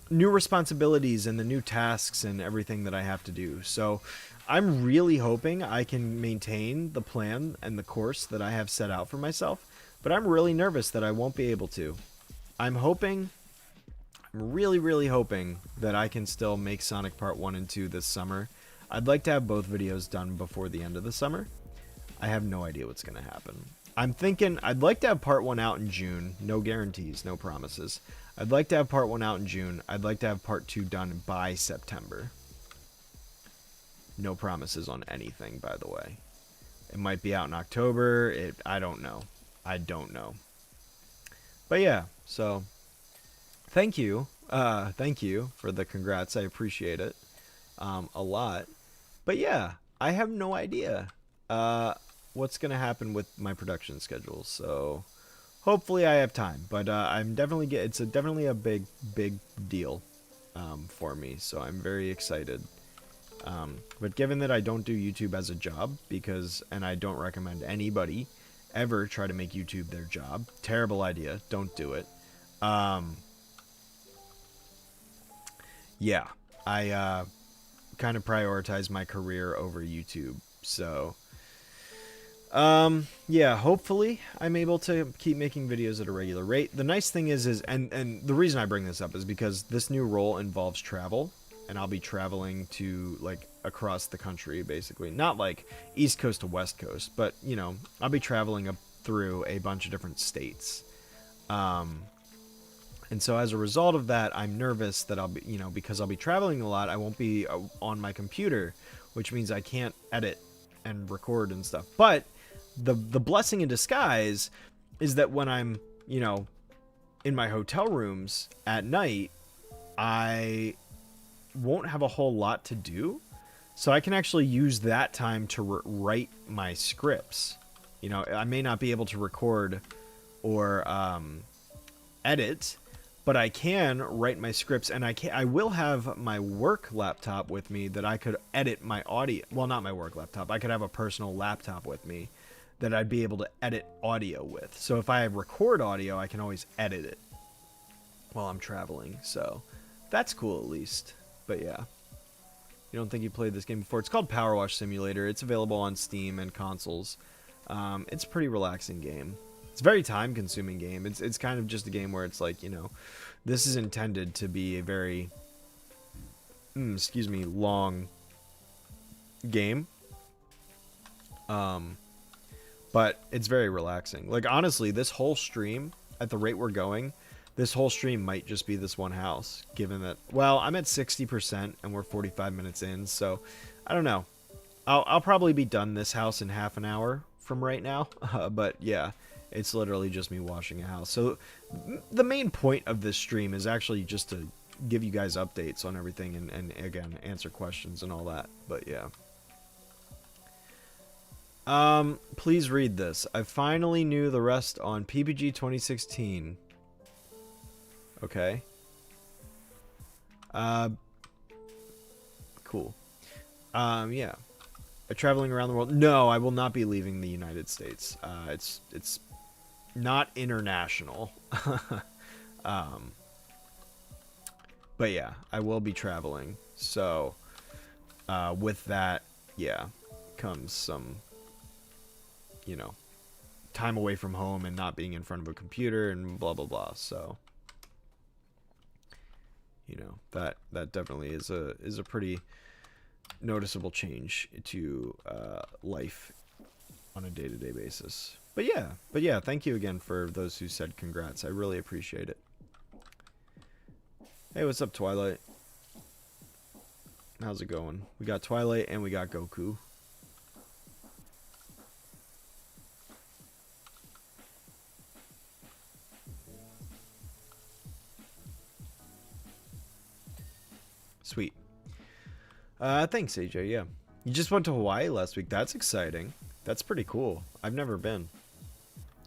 new responsibilities and the new tasks and everything that I have to do. So I'm really hoping I can maintain the plan and the course that I have set out for myself, but I'm really nervous that I won't be able to. I'm really hoping that I can still make Sonic Part 1 and 2 this summer. I'd like to have both videos done before the end of the summer. I have no idea what's going to happen. I'm thinking I'd like to have Part 1 out in June. No guarantees, no promises. I'd like to have Part 1 out in June. I'd like to have Part 2 done by September. No promises on anything, by the way. It might be out in October. I don't know. I don't know. But yeah, so thank you. Thank you for the congrats. I appreciate it a lot. But yeah, I have no idea what's going to happen with my production schedule. So hopefully I have time. But I'm definitely it's definitely a big deal for me. So I'm very excited. But given that I don't do YouTube as a job, and I don't recommend anybody ever try to make YouTube their job. Terrible idea. Don't do it. Yeah, I kind of prioritize my career over YouTube. So, yeah, hopefully I'm able to keep making videos at a regular rate. The nice thing is and the reason I bring this up is because this new role involves travel, and I'll be traveling to, like, across the country, basically. Not like East Coast to West Coast, but, you know, I'll be traveling up through a bunch of different states. And so as a result of that, I'm nervous that I'll be, you know, because I'll be traveling a lot, I won't be on my computer, which means I can't edit and record and stuff. But the blessing in disguise is that when I'm, you know, in my hotel rooms at night, I won't have a whole lot to do. So I can actually use that time to write my scripts. You know, I may not be able to record or edit, but I can write my scripts, and I will have my work laptop with me that I could edit my audio. Well, not my work laptop. I could have a personal laptop with me that I'd be able to edit audio with. So if I record audio, I can always edit it while I'm traveling. So that's cool, at least. But yeah. You don't think you played this game before? It's called PowerWash Simulator. It's available on Steam and consoles. It's a pretty relaxing game. It's a very time-consuming game. It's kind of just a game where it's like, you know, this is intended to be a very, long game. But it's very relaxing. Like, honestly, this whole stream, at the rate we're going, this whole stream might just be this one house, given that, well, I'm at 60% and we're 45 minutes in, so I don't know. I'll probably be done this house in half an hour from right now, but yeah, it's literally just me washing a house. So the main point of this stream is actually just to give you guys updates on everything and again, answer questions and all that, but yeah. Please read this. I finally knew the rest on PPG 2016. Okay. Cool. Yeah. Traveling around the world. No, I will not be leaving the United States. It's not international. But yeah, I will be traveling. So, with that, yeah, comes some, you know, time away from home and not being in front of a computer and blah blah blah. So, you know, that definitely is a pretty noticeable change to life on a day-to-day basis. But yeah, thank you again for those who said congrats. I really appreciate it. Hey, what's up, Twilight? How's it going? We got Twilight and we got Goku. Sweet. Thanks, AJ. Yeah. You just went to Hawaii last week. That's exciting. That's pretty cool. I've never been.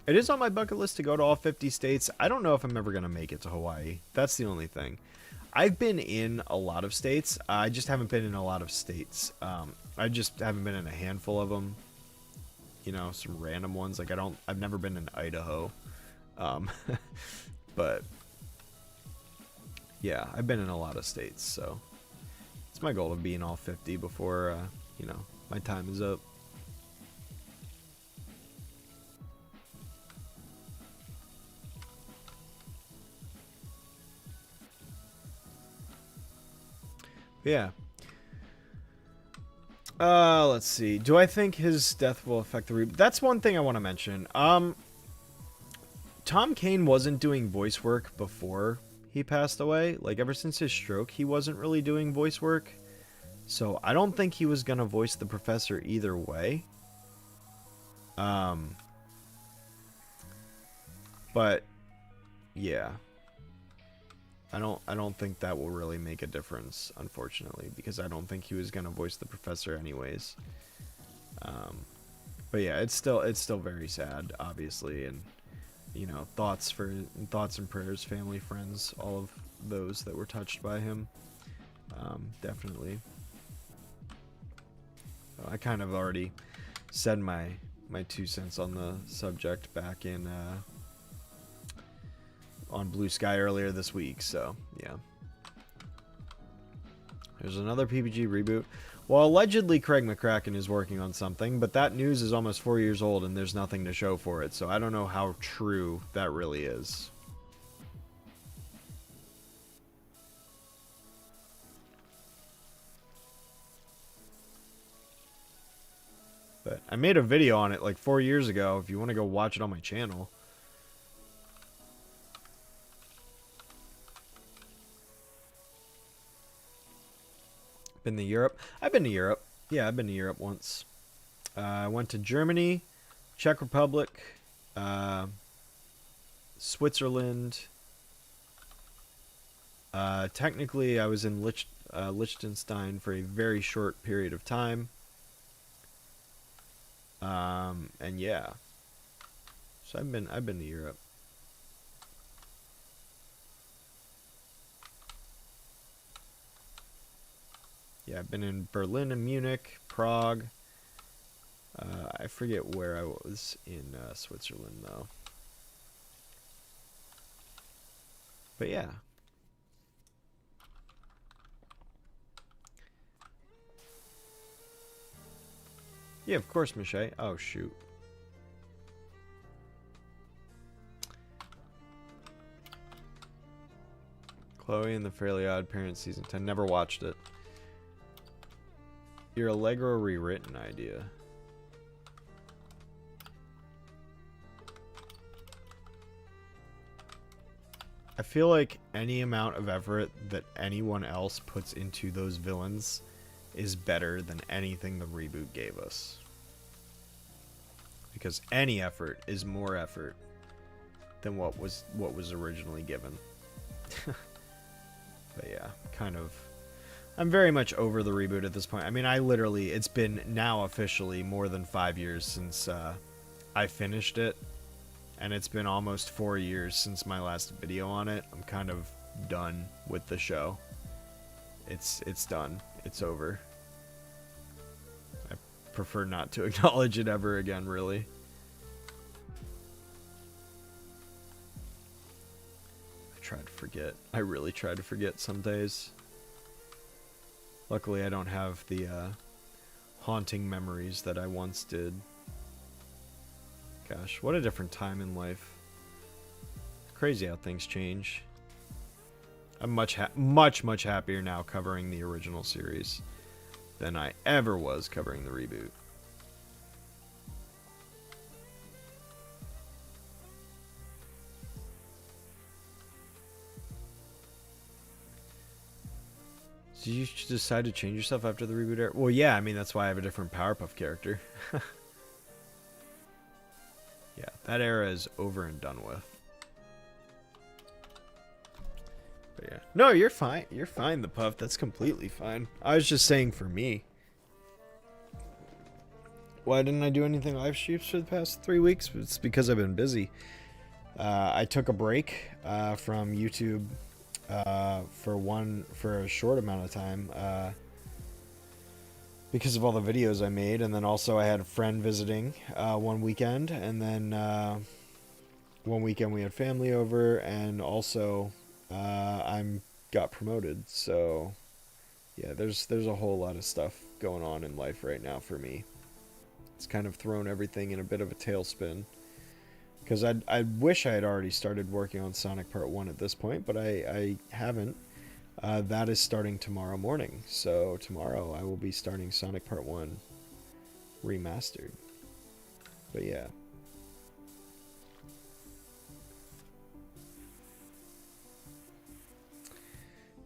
It is on my bucket list to go to all 50 states. I don't know if I'm ever going to make it to Hawaii. That's the only thing. I've been in a lot of states. I just haven't been in a lot of states. I just haven't been in a handful of them. You know, some random ones. Like, I've never been in Idaho. But, yeah, I've been in a lot of states, so it's my goal to be in all 50 before, you know, my time is up. Yeah. Let's see. Do I think his death will affect the reboot? That's one thing I want to mention. Tom Kane wasn't doing voice work before he passed away. Like, ever since his stroke, he wasn't really doing voice work. So, I don't think he was going to voice the professor either way. But, yeah. I don't think that will really make a difference, unfortunately, because I don't think he was gonna voice the professor anyways. But yeah, it's still very sad, obviously, and you know, thoughts and prayers, family, friends, all of those that were touched by him, definitely. I kind of already said my 2 cents on the subject back in on Blue Sky earlier this week, so yeah. There's another PPG reboot. Well, allegedly Craig McCracken is working on something, but that news is almost 4 years old and there's nothing to show for it, so I don't know how true that really is. But I made a video on it like 4 years ago if you want to go watch it on my channel. Been to Europe? I've been to Europe. Yeah, I've been to Europe once. I went to Germany, Czech Republic, Switzerland. Technically, I was in Liechtenstein for a very short period of time. And yeah. So I've been to Europe. Yeah, I've been in Berlin and Munich, Prague. I forget where I was in Switzerland, though. But yeah. Yeah, of course, Michelle. Oh, shoot. Chloe and the Fairly Odd Parents Season 10. Never watched it. Your Allegro rewritten idea. I feel like any amount of effort that anyone else puts into those villains is better than anything the reboot gave us. Because any effort is more effort than what was originally given. But yeah, kind of. I'm very much over the reboot at this point. I mean, it's been now officially more than 5 years since I finished it. And it's been almost 4 years since my last video on it. I'm kind of done with the show. It's done. It's over. I prefer not to acknowledge it ever again, really. I try to forget. I really try to forget some days. Luckily, I don't have the haunting memories that I once did. Gosh, what a different time in life. Crazy how things change. I'm much happier now covering the original series than I ever was covering the reboot. Did you decide to change yourself after the reboot era? Well, yeah, I mean, that's why I have a different Powerpuff character. Yeah, that era is over and done with. But yeah. No, you're fine. You're fine, the Puff. That's completely fine. I was just saying for me. Why didn't I do anything live streams for the past 3 weeks? It's because I've been busy. I took a break from YouTube for a short amount of time. Because of all the videos I made, and then also I had a friend visiting one weekend, and then one weekend we had family over, and also I got promoted. So yeah, there's a whole lot of stuff going on in life right now for me. It's kind of thrown everything in a bit of a tailspin, because I wish I had already started working on Sonic Part 1 at this point, but I haven't. That is starting tomorrow morning. So tomorrow I will be starting Sonic Part 1 Remastered. But yeah.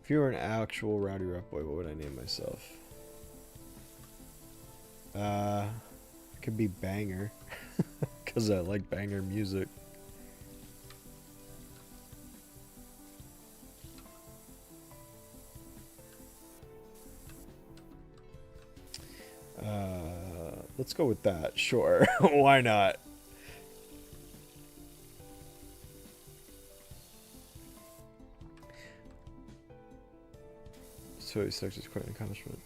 If you were an actual Rowdy Rough Boy, what would I name myself? It could be Banger. Because I like banger music. Let's go with that. Sure. Why not? So he sucks is quite an accomplishment.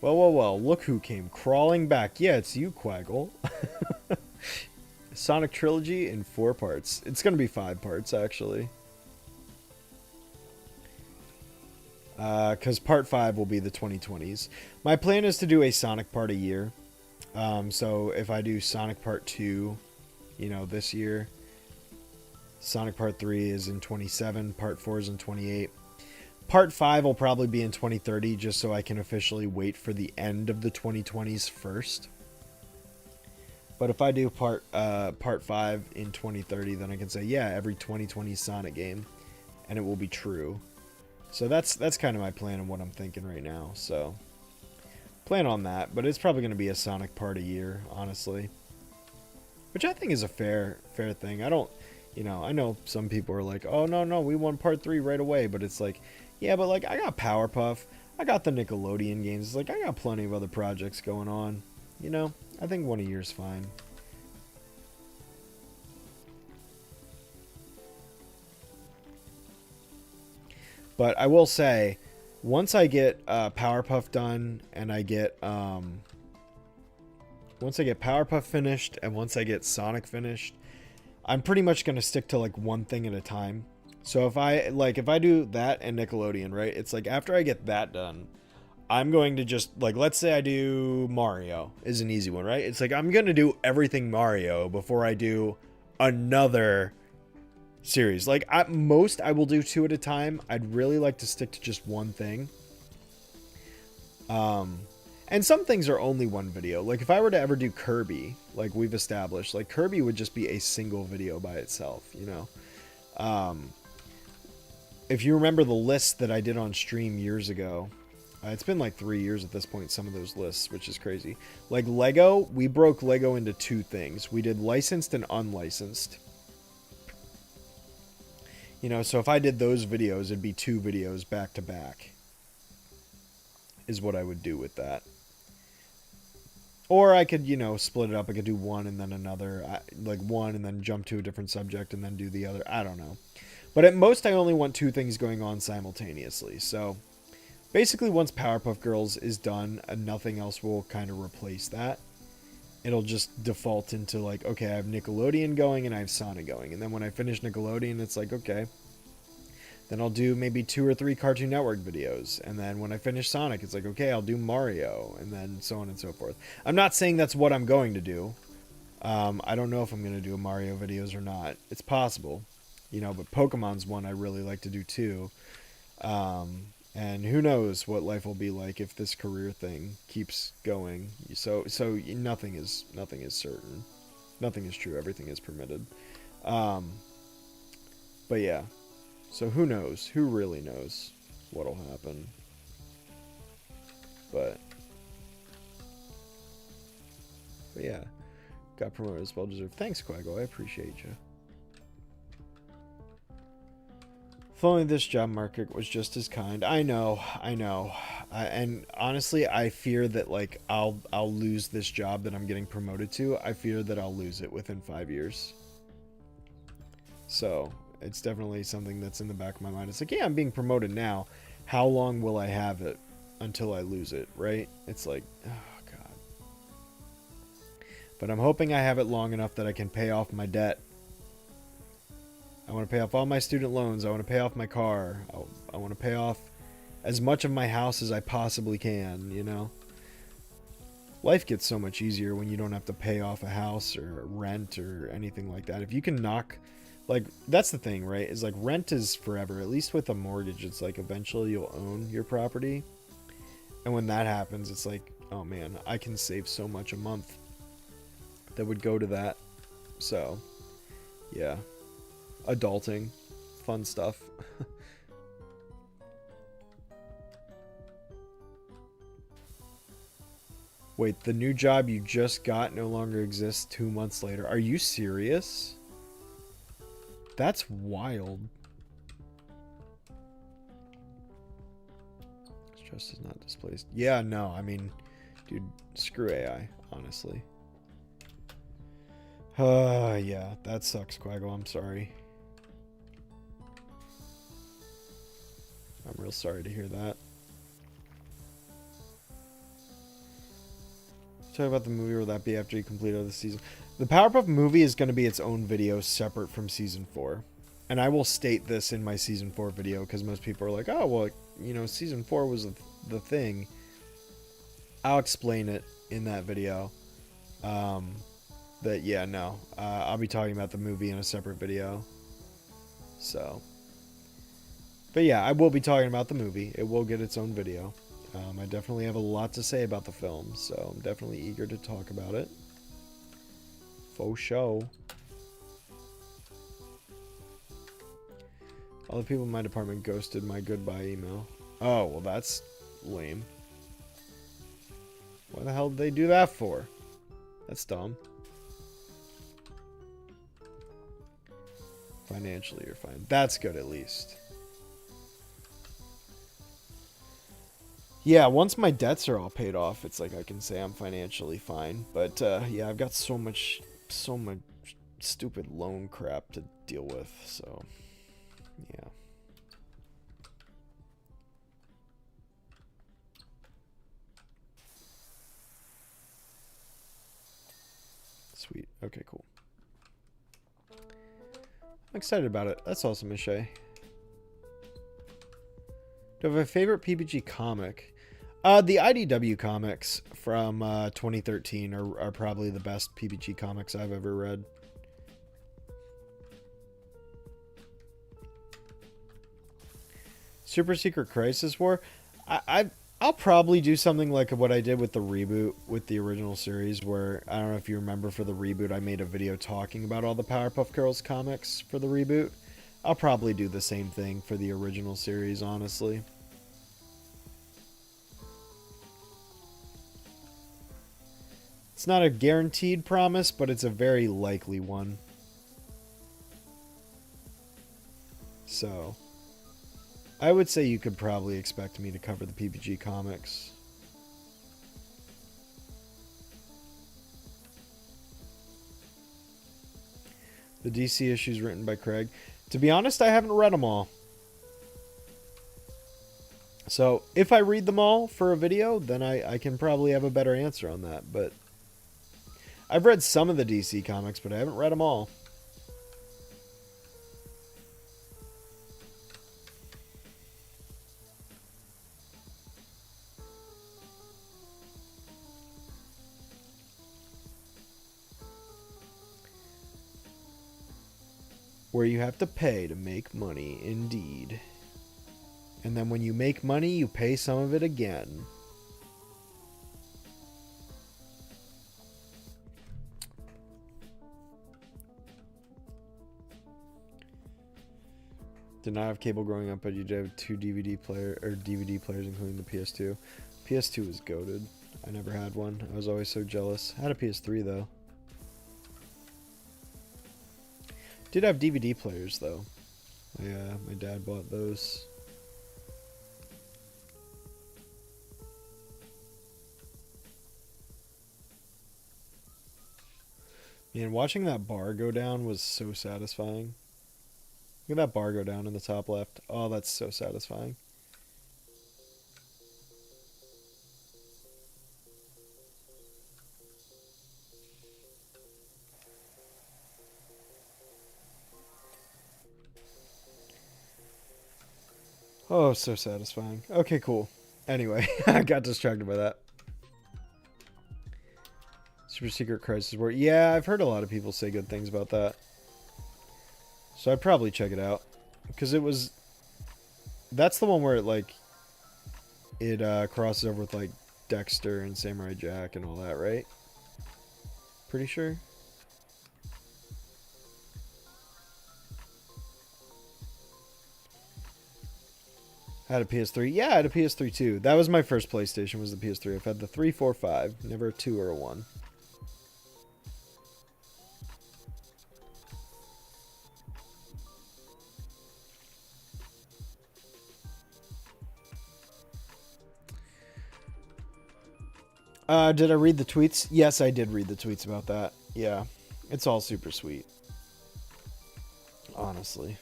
Well. Look who came crawling back. Yeah, it's you, Quaggle. Sonic Trilogy in 4 parts. It's going to be 5 parts, actually. Because Part 5 will be the 2020s. My plan is to do a Sonic part a year. So if I do Sonic Part 2, this year, Sonic Part 3 is in 27, Part 4 is in 28. Part 5 will probably be in 2030, just so I can officially wait for the end of the 2020s first. But if I do Part 5 in 2030, then I can say, yeah, every 2020 Sonic game, and it will be true. So that's kind of my plan and what I'm thinking right now. So plan on that, but it's probably going to be a Sonic part a year, honestly. Which I think is a fair thing. I don't, I know some people are like, oh, no, we want Part 3 right away. But it's like, yeah, but like, I got Powerpuff. I got the Nickelodeon games. It's like, I got plenty of other projects going on. I think 1 a year is fine. But I will say, once I get Powerpuff done, and I get once I get Powerpuff finished, and once I get Sonic finished, I'm pretty much gonna stick to like one thing at a time. So if I do that and Nickelodeon, right? It's like after I get that done, I'm going to just like, let's say I do Mario is an easy one, right? It's like I'm gonna do everything Mario before I do another series. Like at most I will do 2 at a time. I'd really like to stick to just one thing. And some things are only one video. Like if I were to ever do Kirby, like we've established, like Kirby would just be a single video by itself, if you remember the list that I did on stream years ago, it's been like 3 years at this point, some of those lists, which is crazy. Like Lego, we broke Lego into two things. We did licensed and unlicensed. You know, so if I did those videos, it'd be 2 videos back to back, is what I would do with that. Or I could, you know, split it up. I could do one and then another, like one and then jump to a different subject and then do the other. I don't know. But at most, I only want 2 things going on simultaneously. So basically, once Powerpuff Girls is done, nothing else will kind of replace that. It'll just default into like, okay, I have Nickelodeon going and I have Sonic going. And then when I finish Nickelodeon, it's like, okay, then I'll do maybe 2 or 3 Cartoon Network videos. And then when I finish Sonic, it's like, okay, I'll do Mario. And then so on and so forth. I'm not saying that's what I'm going to do. I don't know if I'm going to do Mario videos or not. It's possible. You know, but Pokemon's one I really like to do too. And who knows what life will be like if this career thing keeps going. So nothing is certain. Nothing is true. Everything is permitted. But yeah. So who knows? Who really knows what'll happen? But yeah. Got promoted as well deserved. Thanks, Quaggo. I appreciate you. If only this job market was just as kind. I know. And honestly, I fear that like I'll lose this job that I'm getting promoted to. I fear that I'll lose it within 5 years. So it's definitely something that's in the back of my mind. It's like, yeah, I'm being promoted now. How long will I have it until I lose it, right? It's like, oh, God. But I'm hoping I have it long enough that I can pay off my debt. I want to pay off all my student loans. I want to pay off my car. I want to pay off as much of my house as I possibly can, you know? Life gets so much easier when you don't have to pay off a house or rent or anything like that. If you can knock... Like, that's the thing, right? Is like rent is forever. At least with a mortgage, it's like eventually you'll own your property. And when that happens, it's like, oh man, I can save so much a month that would go to that. So, yeah. Adulting. Fun stuff. Wait, the new job you just got no longer exists 2 months later. Are you serious? That's wild. Trust is not displaced. Yeah, no, I mean, dude, screw AI, honestly. Yeah, that sucks, Quaggo. I'm sorry. I'm real sorry to hear that. Talk about the movie, or will that be after you complete the season? The Powerpuff movie is going to be its own video separate from Season 4. And I will state this in my Season 4 video, because most people are like, oh, well, you know, Season 4 was the thing. I'll explain it in that video. That, yeah, no. I'll be talking about the movie in a separate video. So. But yeah, I will be talking about the movie. It will get its own video. I definitely have a lot to say about the film, so I'm definitely eager to talk about it. Faux show. All the people in my department ghosted my goodbye email. Oh, well that's lame. Why the hell did they do that for? That's dumb. Financially, you're fine. That's good, at least. Yeah, once my debts are all paid off, it's like I can say I'm financially fine. But, yeah, I've got so much stupid loan crap to deal with, so, yeah. Sweet. Okay, cool. I'm excited about it. That's awesome, Michelle. Do I have a favorite PBG comic? The IDW comics from 2013 are probably the best PBG comics I've ever read. Super Secret Crisis War? I'll probably do something like what I did with the reboot with the original series, where, I don't know if you remember, for the reboot I made a video talking about all the Powerpuff Girls comics for the reboot. I'll probably do the same thing for the original series, honestly. It's not a guaranteed promise, but it's a very likely one. So, I would say you could probably expect me to cover the PPG comics. The DC issues written by Craig. To be honest, I haven't read them all. So, if I read them all for a video, then I can probably have a better answer on that. But I've read some of the DC comics, but I haven't read them all. Where you have to pay to make money, indeed. And then when you make money, you pay some of it again. Did not have cable growing up, but you did have two DVD players, including the PS2. PS2 was goated. I never had one. I was always so jealous. I had a PS3 though. Did have DVD players though. Yeah, my dad bought those. Man, watching that bar go down was so satisfying. Look at that bar go down in the top left. Oh, that's so satisfying. Oh, so satisfying. Okay, cool. Anyway, I got distracted by that. Super Secret Crisis War. Yeah, I've heard a lot of people say good things about that. So I'd probably check it out. Because it was... That's the one where it crosses over with, like, Dexter and Samurai Jack and all that, right? Pretty sure? I had a PS3. Yeah, I had a PS3 too. That was my first PlayStation, was the PS3. I've had the 3, 4, 5. Never a 2 or a 1. Did I read the tweets? Yes, I did read the tweets about that. Yeah. It's all super sweet. Honestly.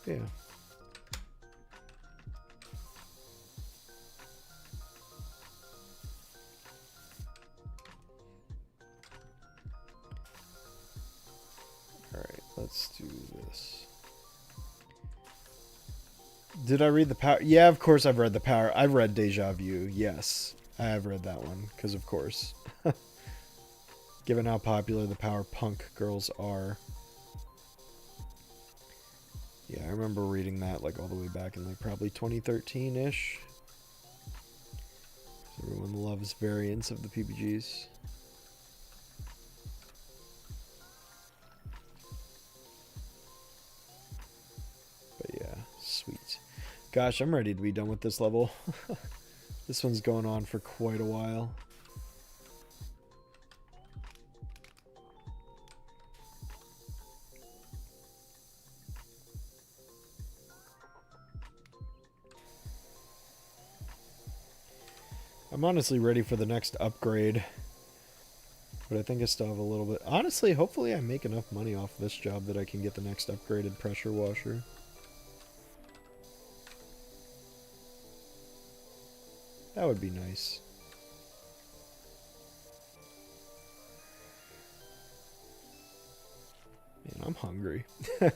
Yeah. Alright, let's do this. Did I read the Power? Yeah, of course I've read the Power. I've read Deja Vu. Yes, I have read that one. Because of course. Given how popular the Power Punk girls are. Yeah, I remember reading that like all the way back in like probably 2013-ish. Everyone loves variants of the PPGs. But yeah, sweet. Gosh, I'm ready to be done with this level. This one's going on for quite a while. I'm honestly ready for the next upgrade. But I think I still have a little bit. Honestly, hopefully I make enough money off this job that I can get the next upgraded pressure washer. That would be nice. Man, I'm hungry. But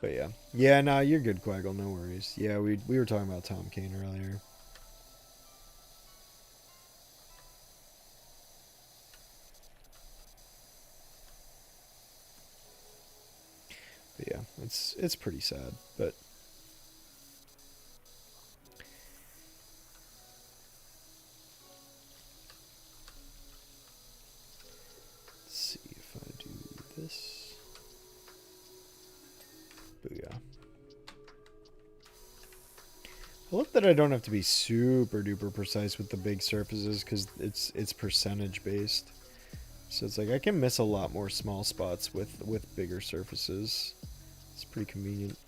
yeah. Yeah, nah, you're good, Quaggle. No worries. Yeah, we were talking about Tom Kane earlier. But yeah, It's pretty sad, but let's see if I do this. Booyah. I love that I don't have to be super duper precise with the big surfaces because it's percentage based. So it's like I can miss a lot more small spots with bigger surfaces. It's pretty convenient.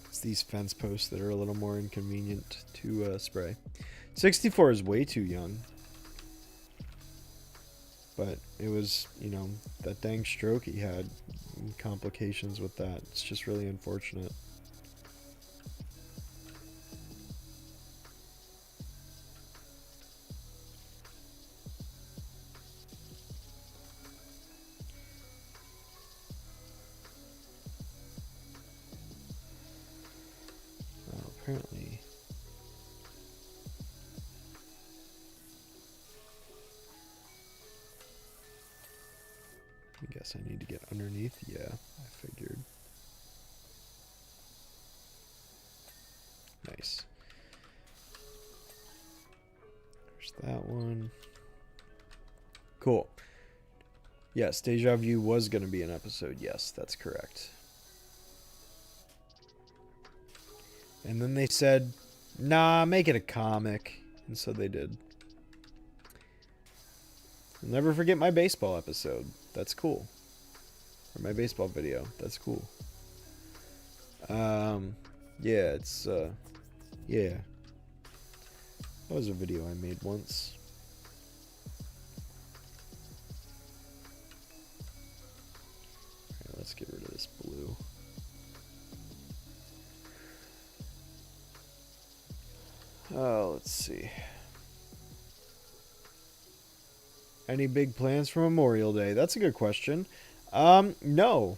It's these fence posts that are a little more inconvenient to spray. 64 is way too young. But it was, you know, that dang stroke he had, complications with that. It's just really unfortunate. Well, apparently... I guess I need to get underneath. Yeah, I figured. Nice. There's that one. Cool. Yes, Deja Vu was going to be an episode. Yes, that's correct. And then they said, nah, make it a comic. And so they did. I'll never forget my baseball episode. That's cool. Or my baseball video. That's cool. Yeah, it's, yeah. That was a video I made once. Alright, let's get rid of this blue. Oh, let's see. Any big plans for Memorial Day? That's a good question. No.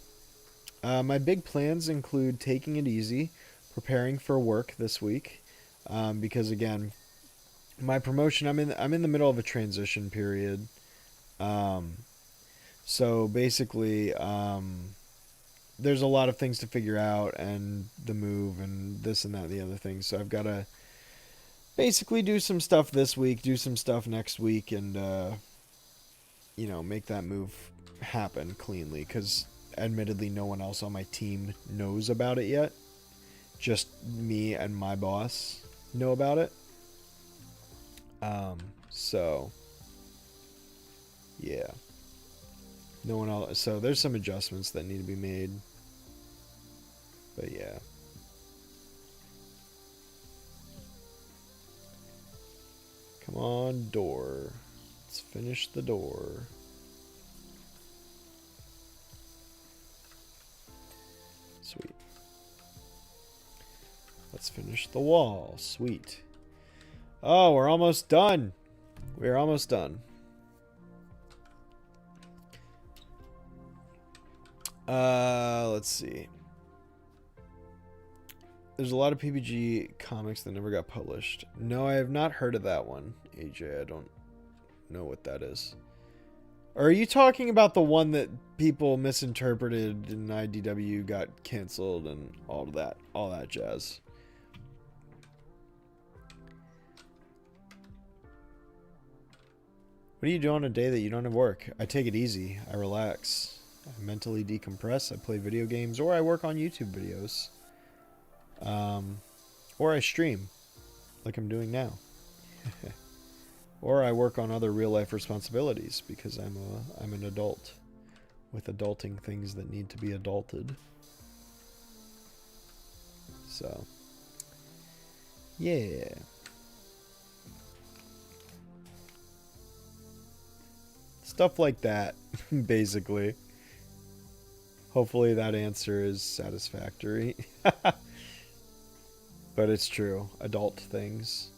My big plans include taking it easy, preparing for work this week, because again, my promotion, I'm in the middle of a transition period. So basically, there's a lot of things to figure out, and the move, and this and that, and the other things. So I've got to basically do some stuff this week, do some stuff next week, and you know, make that move happen cleanly, because admittedly no one else on my team knows about it yet. Just me and my boss know about it. So yeah, no one else. So there's some adjustments that need to be made, but yeah. Come on, door. Let's finish the door. Sweet. Let's finish the wall. Sweet. Oh, we're almost done. We're almost done. Let's see. There's a lot of PPG comics that never got published. No, I have not heard of that one, AJ. I don't know what that is. Or are you talking about the one that people misinterpreted and IDW got canceled and all that jazz? What do you do on a day that you don't have work? I take it easy. I relax. I mentally decompress. I play video games, or I work on YouTube videos. Or I stream, like I'm doing now. Or I work on other real-life responsibilities, because I'm an adult with adulting things that need to be adulted. So, yeah. Stuff like that, basically. Hopefully that answer is satisfactory. But it's true. Adult things.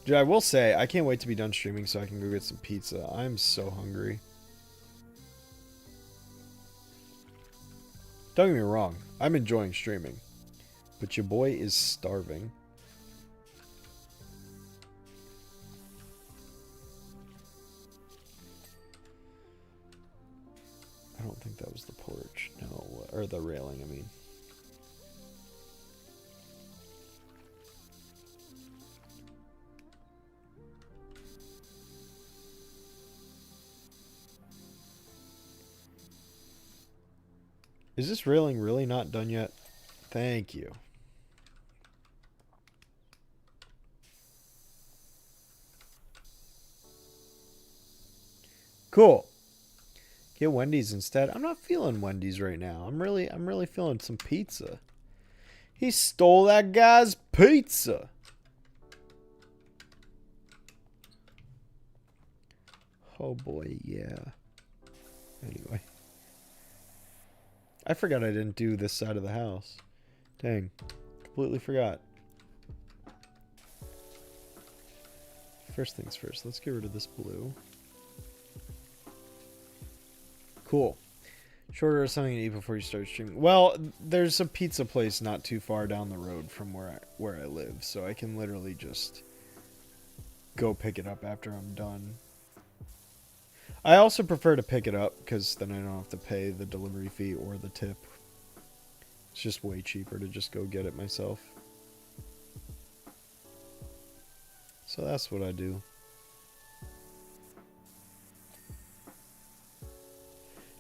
Dude, I will say, I can't wait to be done streaming so I can go get some pizza. I'm so hungry. Don't get me wrong. I'm enjoying streaming. But your boy is starving. I or the railing, I mean. Is this railing really not done yet? Thank you. Cool. Get Wendy's instead. I'm not feeling Wendy's right now. I'm really feeling some pizza. He stole that guy's pizza. Oh boy, yeah. Anyway. I forgot I didn't do this side of the house. Dang. Completely forgot. First things first. Let's get rid of this blue. Cool. Shorter or something to eat before you start streaming. Well, there's a pizza place not too far down the road from where I live, so I can literally just go pick it up after I'm done. I also prefer to pick it up because then I don't have to pay the delivery fee or the tip. It's just way cheaper to just go get it myself. So that's what I do.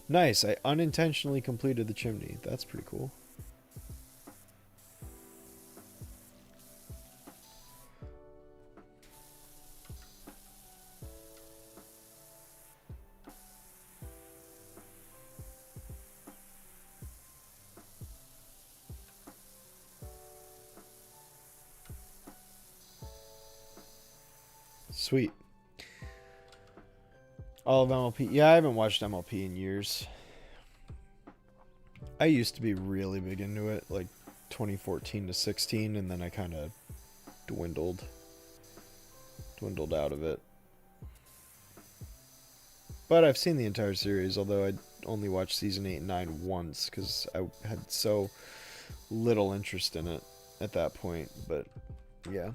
Nice, I unintentionally completed the chimney. That's pretty cool. Sweet. All of MLP. Yeah, I haven't watched MLP in years. I used to be really big into it, like 2014 to 16, and then I kind of dwindled out of it. But I've seen the entire series, although I only watched season 8 and 9 once because I had so little interest in it at that point. But yeah.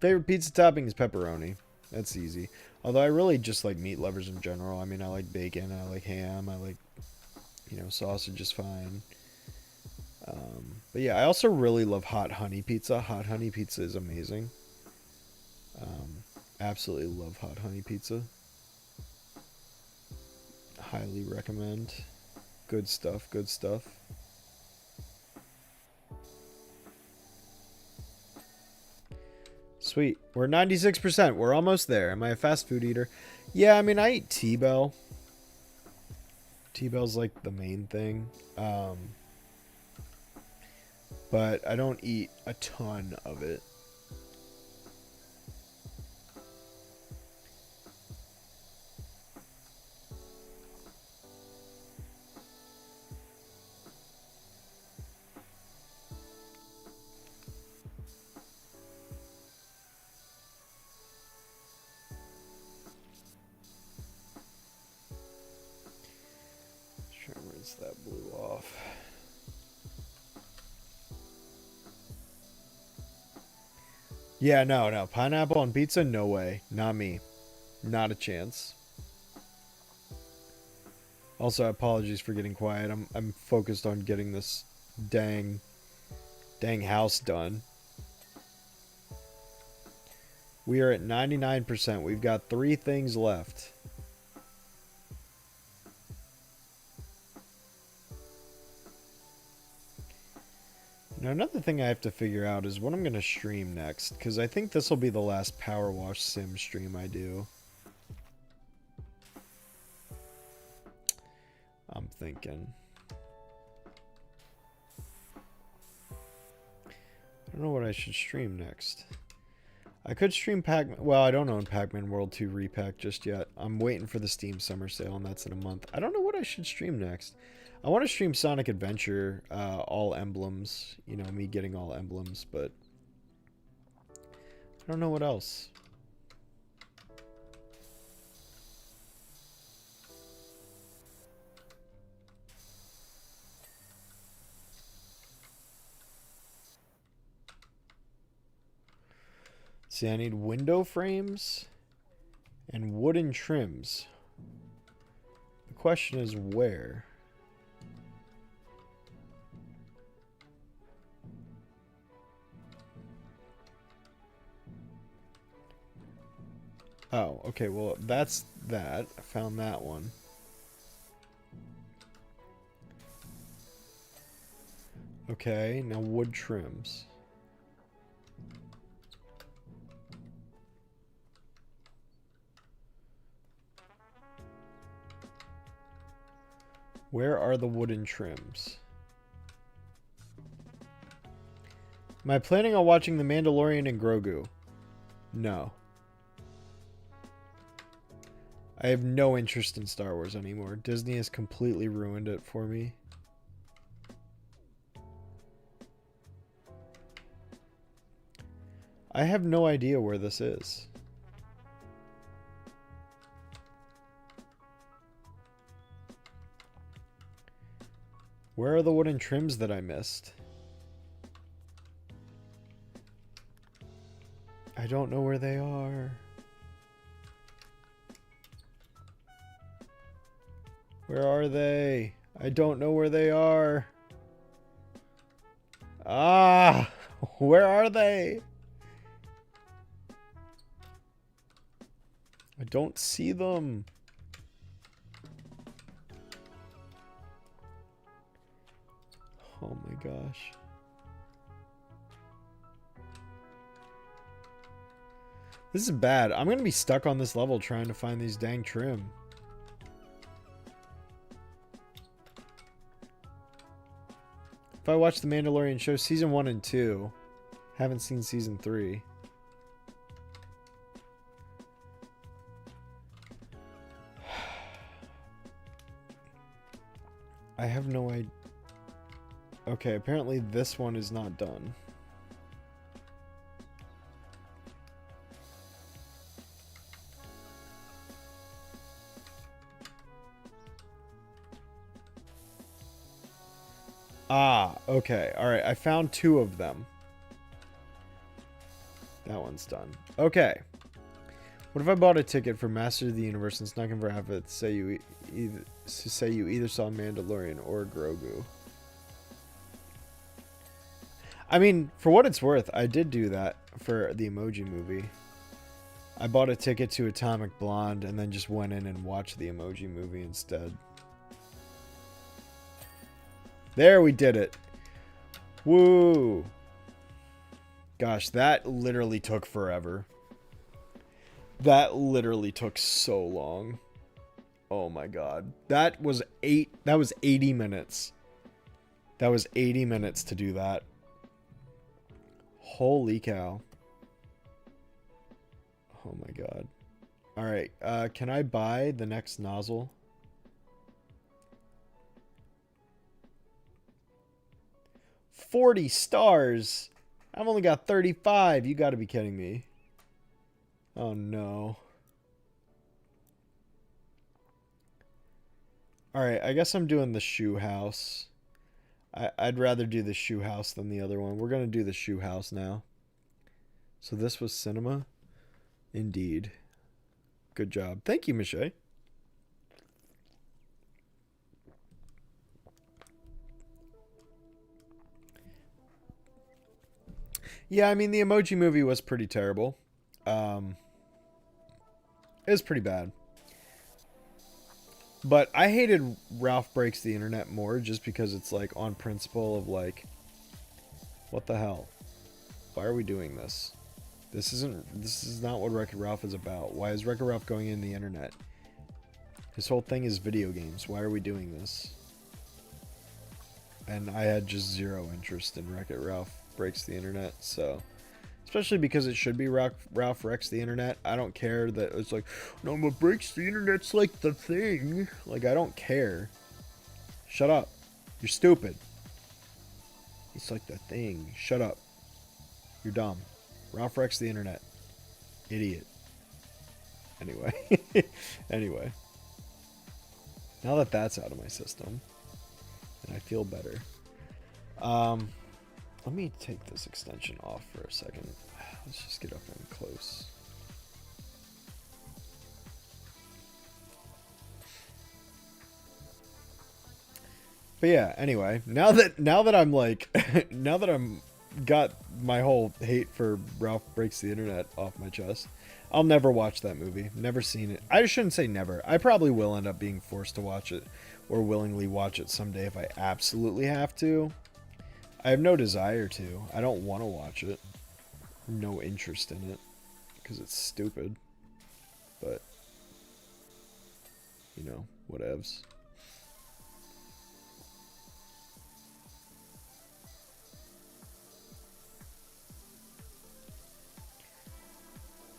Favorite pizza topping is pepperoni. That's easy. Although I really just like meat lovers in general. I mean, I like bacon, I like ham, I like, you know, sausage is fine. But yeah, I also really love hot honey pizza. Hot honey pizza is amazing. Absolutely love hot honey pizza. Highly recommend. Good stuff, good stuff. Sweet. We're 96%. We're almost there. Am I a fast food eater? Yeah, I mean, I eat T-Bell. T-Bell's like the main thing. But I don't eat a ton of it. Try to rinse that blue off. Yeah, no. Pineapple on pizza? No way. Not me. Not a chance. Also, apologies for getting quiet. I'm focused on getting this dang house done. We are at 99%. We've got 3 things left. Now, another thing I have to figure out is what I'm going to stream next, because I think this will be the last PowerWash Sim stream I do. I'm thinking. I don't know what I should stream next. I could stream Pac-Man. Well, I don't own Pac-Man World 2 Repack just yet. I'm waiting for the Steam Summer Sale, and that's in a month. I don't know what I should stream next. I want to stream Sonic Adventure, all emblems. You know, me getting all emblems, but I don't know what else. See, I need window frames and wooden trims. The question is where? Oh, okay, well, that's that. I found that one. Okay, now wood trims. Where are the wooden trims? Am I planning on watching The Mandalorian and Grogu? No. I have no interest in Star Wars anymore. Disney has completely ruined it for me. I have no idea where this is. Where are the wooden trims that I missed? I don't know where they are. Where are they? I don't know where they are. Ah! Where are they? I don't see them. Oh my gosh. This is bad. I'm gonna be stuck on this level trying to find these dang trim. If I watch The Mandalorian show season 1 and 2, haven't seen season 3. I have no idea. Okay, apparently this one is not done. Ah, okay. Alright, I found 2 of them. That one's done. Okay. What if I bought a ticket for Master of the Universe and snuck in for half of it to say you either saw Mandalorian or Grogu? I mean, for what it's worth, I did do that for the Emoji Movie. I bought a ticket to Atomic Blonde and then just went in and watched the Emoji Movie instead. There, we did it. Woo! Gosh, that literally took forever. That literally took so long. Oh my god. That was 80 minutes. That was 80 minutes to do that. Holy cow. Oh my god. Alright, can I buy the next nozzle? $40 stars! I've only got 35. You gotta be kidding me. Oh no. Alright, I guess I'm doing the shoe house. I'd rather do the shoe house than the other one. We're gonna do the shoe house now. So this was cinema? Indeed. Good job. Thank you, Michelle. Yeah, I mean, the Emoji Movie was pretty terrible. It was pretty bad. But I hated Ralph Breaks the Internet more just because it's like on principle of like, what the hell? Why are we doing this? This is not what Wreck-It Ralph is about. Why is Wreck-It Ralph going in the internet? His whole thing is video games. Why are we doing this? And I had just zero interest in Wreck-It Ralph Breaks the Internet, so especially because it should be Ralph Wrecks the Internet. I don't care that it's like, no, but Breaks the Internet's like the thing. Like, I don't care. Shut up. You're stupid. It's like the thing. Shut up. You're dumb. Ralph Wrecks the Internet. Idiot. Anyway. Anyway. Now that that's out of my system, and I feel better. Let me take this extension off for a second. Let's just get up and close. But yeah, anyway, now that I'm like, now that I'm got my whole hate for Ralph Breaks the Internet off my chest, I'll never watch that movie. Never seen it. I shouldn't say never. I probably will end up being forced to watch it or willingly watch it someday if I absolutely have to. I have no desire to. I don't want to watch it. No interest in it because it's stupid. But, you know, whatevs.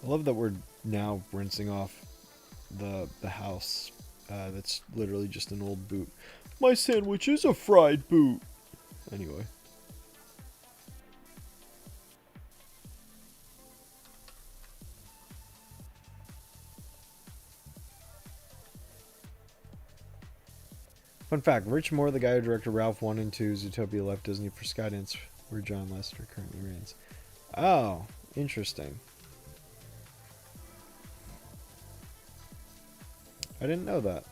I love that we're now rinsing off the house. That's literally just an old boot. My sandwich is a fried boot. Anyway. Fun fact, Rich Moore, the guy who directed Ralph 1 and 2, Zootopia, left Disney for Skydance, where John Lasseter currently reigns. Oh, interesting. I didn't know that.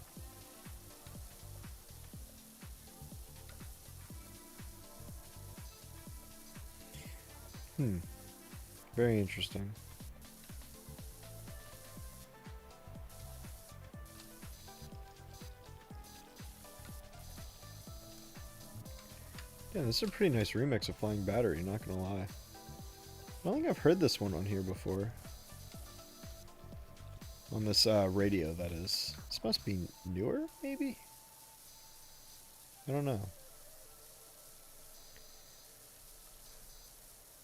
Very interesting. Yeah, this is a pretty nice remix of Flying Battery, not gonna lie. I don't think I've heard this one on here before. On this radio, that is. This must be newer, maybe? I don't know.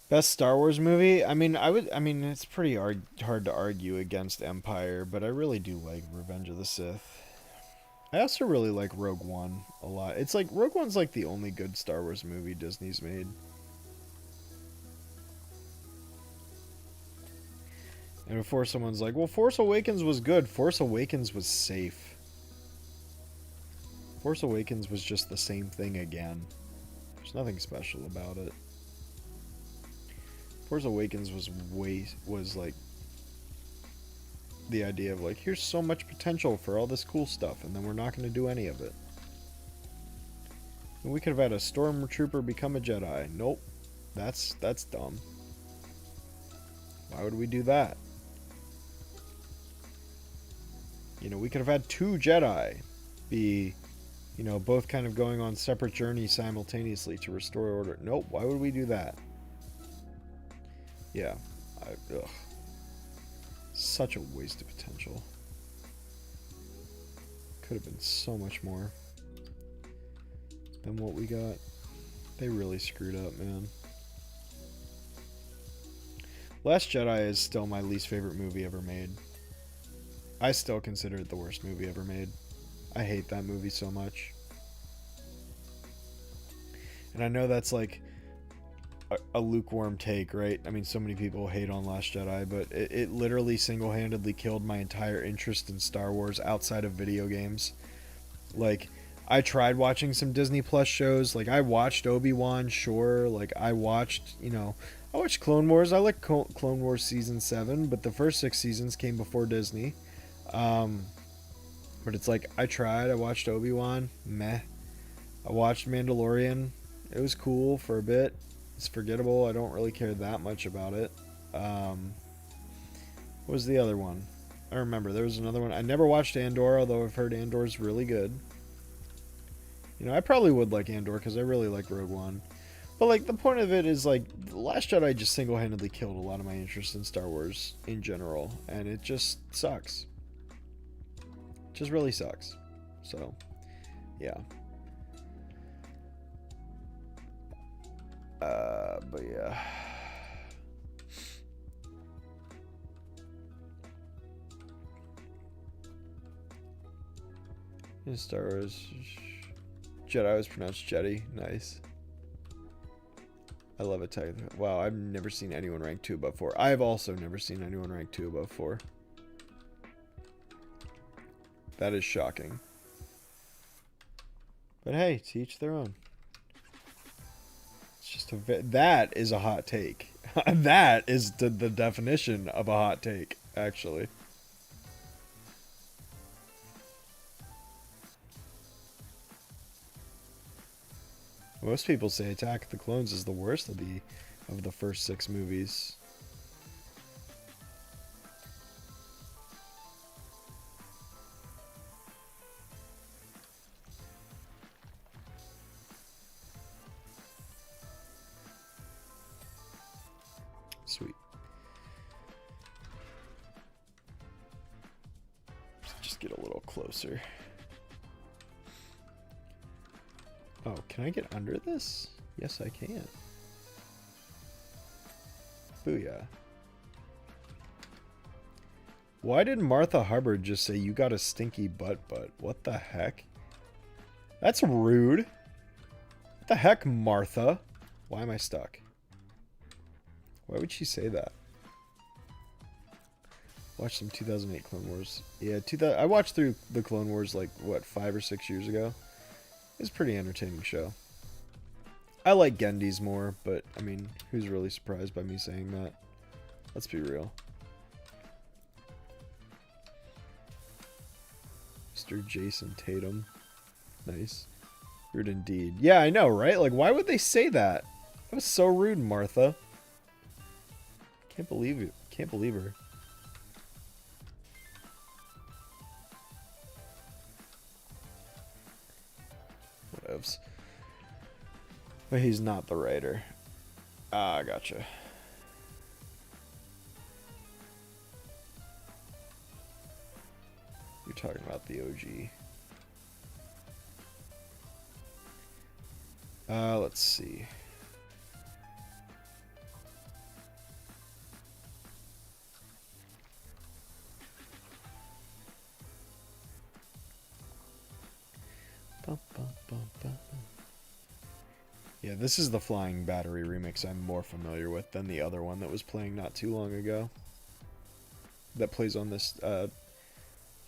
Best Star Wars movie? I mean, it's pretty hard to argue against Empire, but I really do like Revenge of the Sith. I also really like Rogue One a lot. It's like, Rogue One's like the only good Star Wars movie Disney's made. And before someone's like, well, Force Awakens was good. Force Awakens was safe. Force Awakens was just the same thing again. There's nothing special about it. Force Awakens was like the idea of like, here's so much potential for all this cool stuff, and then we're not going to do any of it. And we could have had a stormtrooper become a Jedi. Nope. That's dumb. Why would we do that? You know, we could have had two Jedi be, you know, both kind of going on separate journeys simultaneously to restore order. Nope. Why would we do that? Yeah. Ugh. Such a waste of potential. Could have been so much more than what we got. They really screwed up, man. Last Jedi is still my least favorite movie ever made. I still consider it the worst movie ever made. I hate that movie so much. And I know that's like a lukewarm take, right? I mean, so many people hate on Last Jedi, but it literally single-handedly killed my entire interest in Star Wars outside of video games. Like, I tried watching some Disney Plus shows. Like, I watched Obi-Wan, sure. Like, I watched, you know, I watched Clone Wars. I like Clone Wars Season 7, but the first 6 seasons came before Disney. But it's like, I tried. I watched Obi-Wan. Meh. I watched Mandalorian. It was cool for a bit. It's forgettable. I don't really care that much about it. What was the other one? I remember. There was another one. I never watched Andor, although I've heard Andor's really good. You know, I probably would like Andor because I really like Rogue One. But, like, the point of it is, like, The Last Jedi just single-handedly killed a lot of my interest in Star Wars in general. And it just sucks. It just really sucks. So, yeah. But yeah. In Star Wars, Jedi was pronounced Jedi. Nice. I love it. Wow, I've never seen anyone rank 2 above 4. I've also never seen anyone rank 2 above 4. That is shocking. But hey, to each their own. It's just that is a hot take. That is the definition of a hot take, actually. Most people say Attack of the Clones is the worst of the first 6 movies. Sweet. Just get a little closer. Oh, can I get under this? Yes, I can. Booyah. Why did Martha Hubbard just say you got a stinky butt? What the heck? That's rude. What the heck, Martha? Why am I stuck? Why would she say that? Watch some 2008 Clone Wars. Yeah, I watched through the Clone Wars like, what, 5 or 6 years ago? It's a pretty entertaining show. I like Gendy's more, but, I mean, who's really surprised by me saying that? Let's be real. Mr. Jason Tatum. Nice. Rude indeed. Yeah, I know, right? Like, why would they say that? That was so rude, Martha. Can't believe it. Can't believe her. Whatevs. But he's not the writer. Ah, gotcha. You're talking about the OG. Let's see. Yeah, this is the Flying Battery remix I'm more familiar with than the other one that was playing not too long ago. That plays on this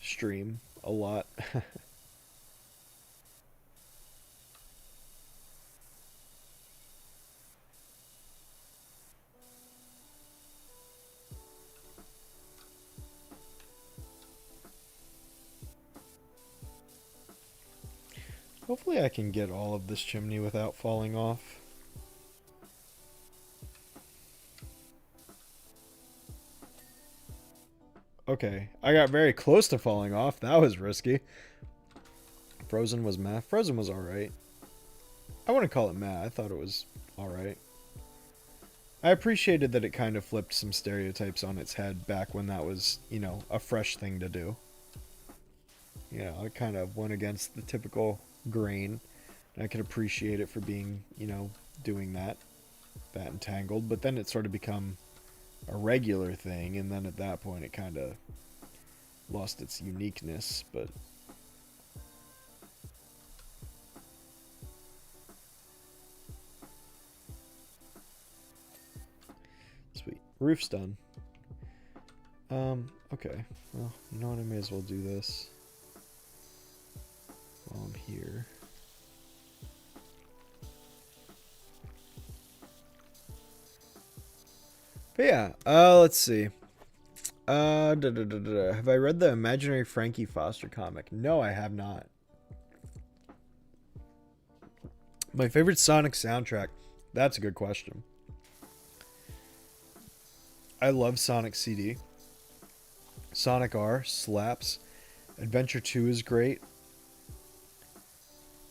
stream a lot. Hopefully I can get all of this chimney without falling off. Okay, I got very close to falling off. That was risky. Frozen was meh. Frozen was alright. I wouldn't call it meh. I thought it was alright. I appreciated that it kind of flipped some stereotypes on its head back when that was, you know, a fresh thing to do. You know, it kind of went against the typical grain. And I could appreciate it for being, you know, doing that entangled. But then it sort of become a regular thing, and then at that point it kind of lost its uniqueness. But sweet. Roof's done. Okay. Well, you know what? I may as well do this while I'm here. But yeah, let's see. Have I read the Imaginary Frankie Foster comic? No, I have not. My favorite Sonic soundtrack? That's a good question. I love Sonic CD. Sonic R slaps. Adventure 2 is great.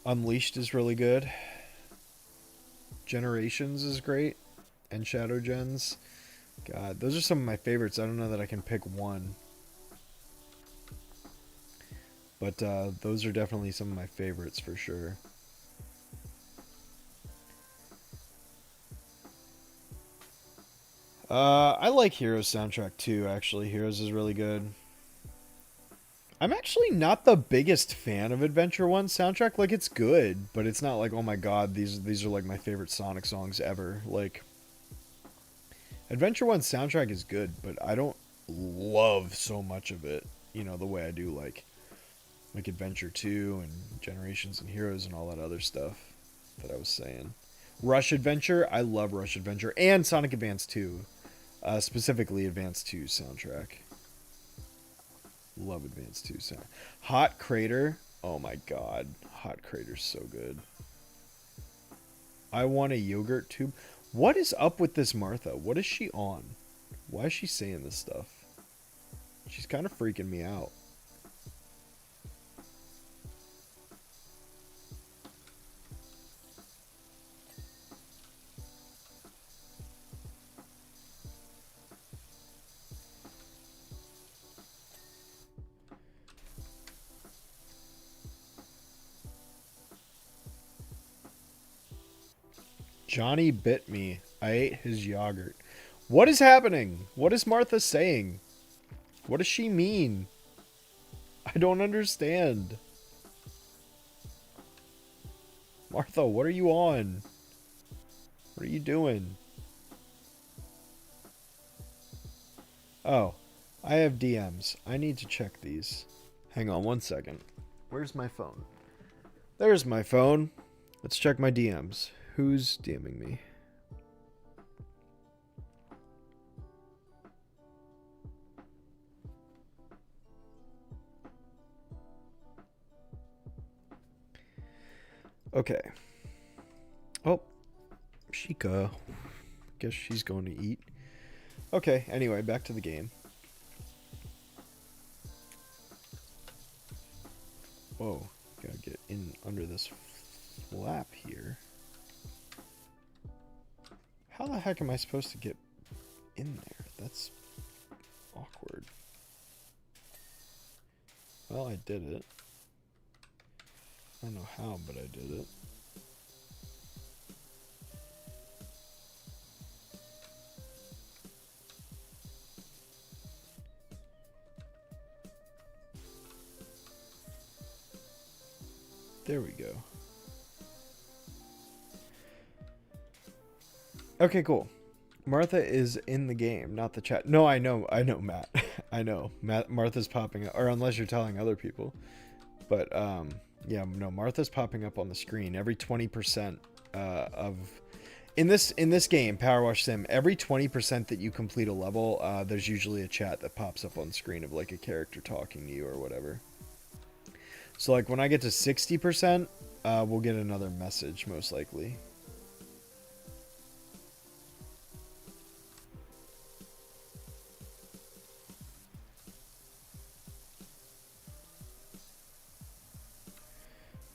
Unleashed is really good. Generations is great. And Shadow Gens. God, those are some of my favorites. I don't know that I can pick one. But those are definitely some of my favorites for sure. I like Heroes soundtrack too, actually. Heroes is really good. I'm actually not the biggest fan of Adventure 1 soundtrack. Like, it's good, but it's not like, oh my god, these are like my favorite Sonic songs ever. Like, Adventure 1 soundtrack is good, but I don't love so much of it, you know, the way I do like Adventure 2 and Generations and Heroes and all that other stuff that I was saying. Rush Adventure, I love Rush Adventure, and Sonic Advance 2, specifically Advance 2 soundtrack. Love Advance 2 sound. Hot Crater, oh my god, Hot Crater's so good. I want a yogurt tube. What is up with this Martha? What is she on? Why is she saying this stuff? She's kind of freaking me out. Johnny bit me. I ate his yogurt. What is happening? What is Martha saying? What does she mean? I don't understand. Martha, what are you on? What are you doing? Oh, I have DMs. I need to check these. Hang on one second. Where's my phone? There's my phone. Let's check my DMs. Who's DMing me? Okay. Oh, Sheikah. Guess she's going to eat. Okay, anyway, back to the game. Whoa, gotta get in under this flap here. How the heck am I supposed to get in there? That's awkward. Well, I did it. I don't know how, but I did it. There we go. Okay, cool. Martha is in the game, not the chat. No, I know, Matt. I know. Martha's popping up, or unless you're telling other people. But, yeah, no, Martha's popping up on the screen. Every 20% of... In this game, PowerWash Sim, every 20% that you complete a level, there's usually a chat that pops up on the screen of, like, a character talking to you or whatever. So, like, when I get to 60%, we'll get another message, most likely.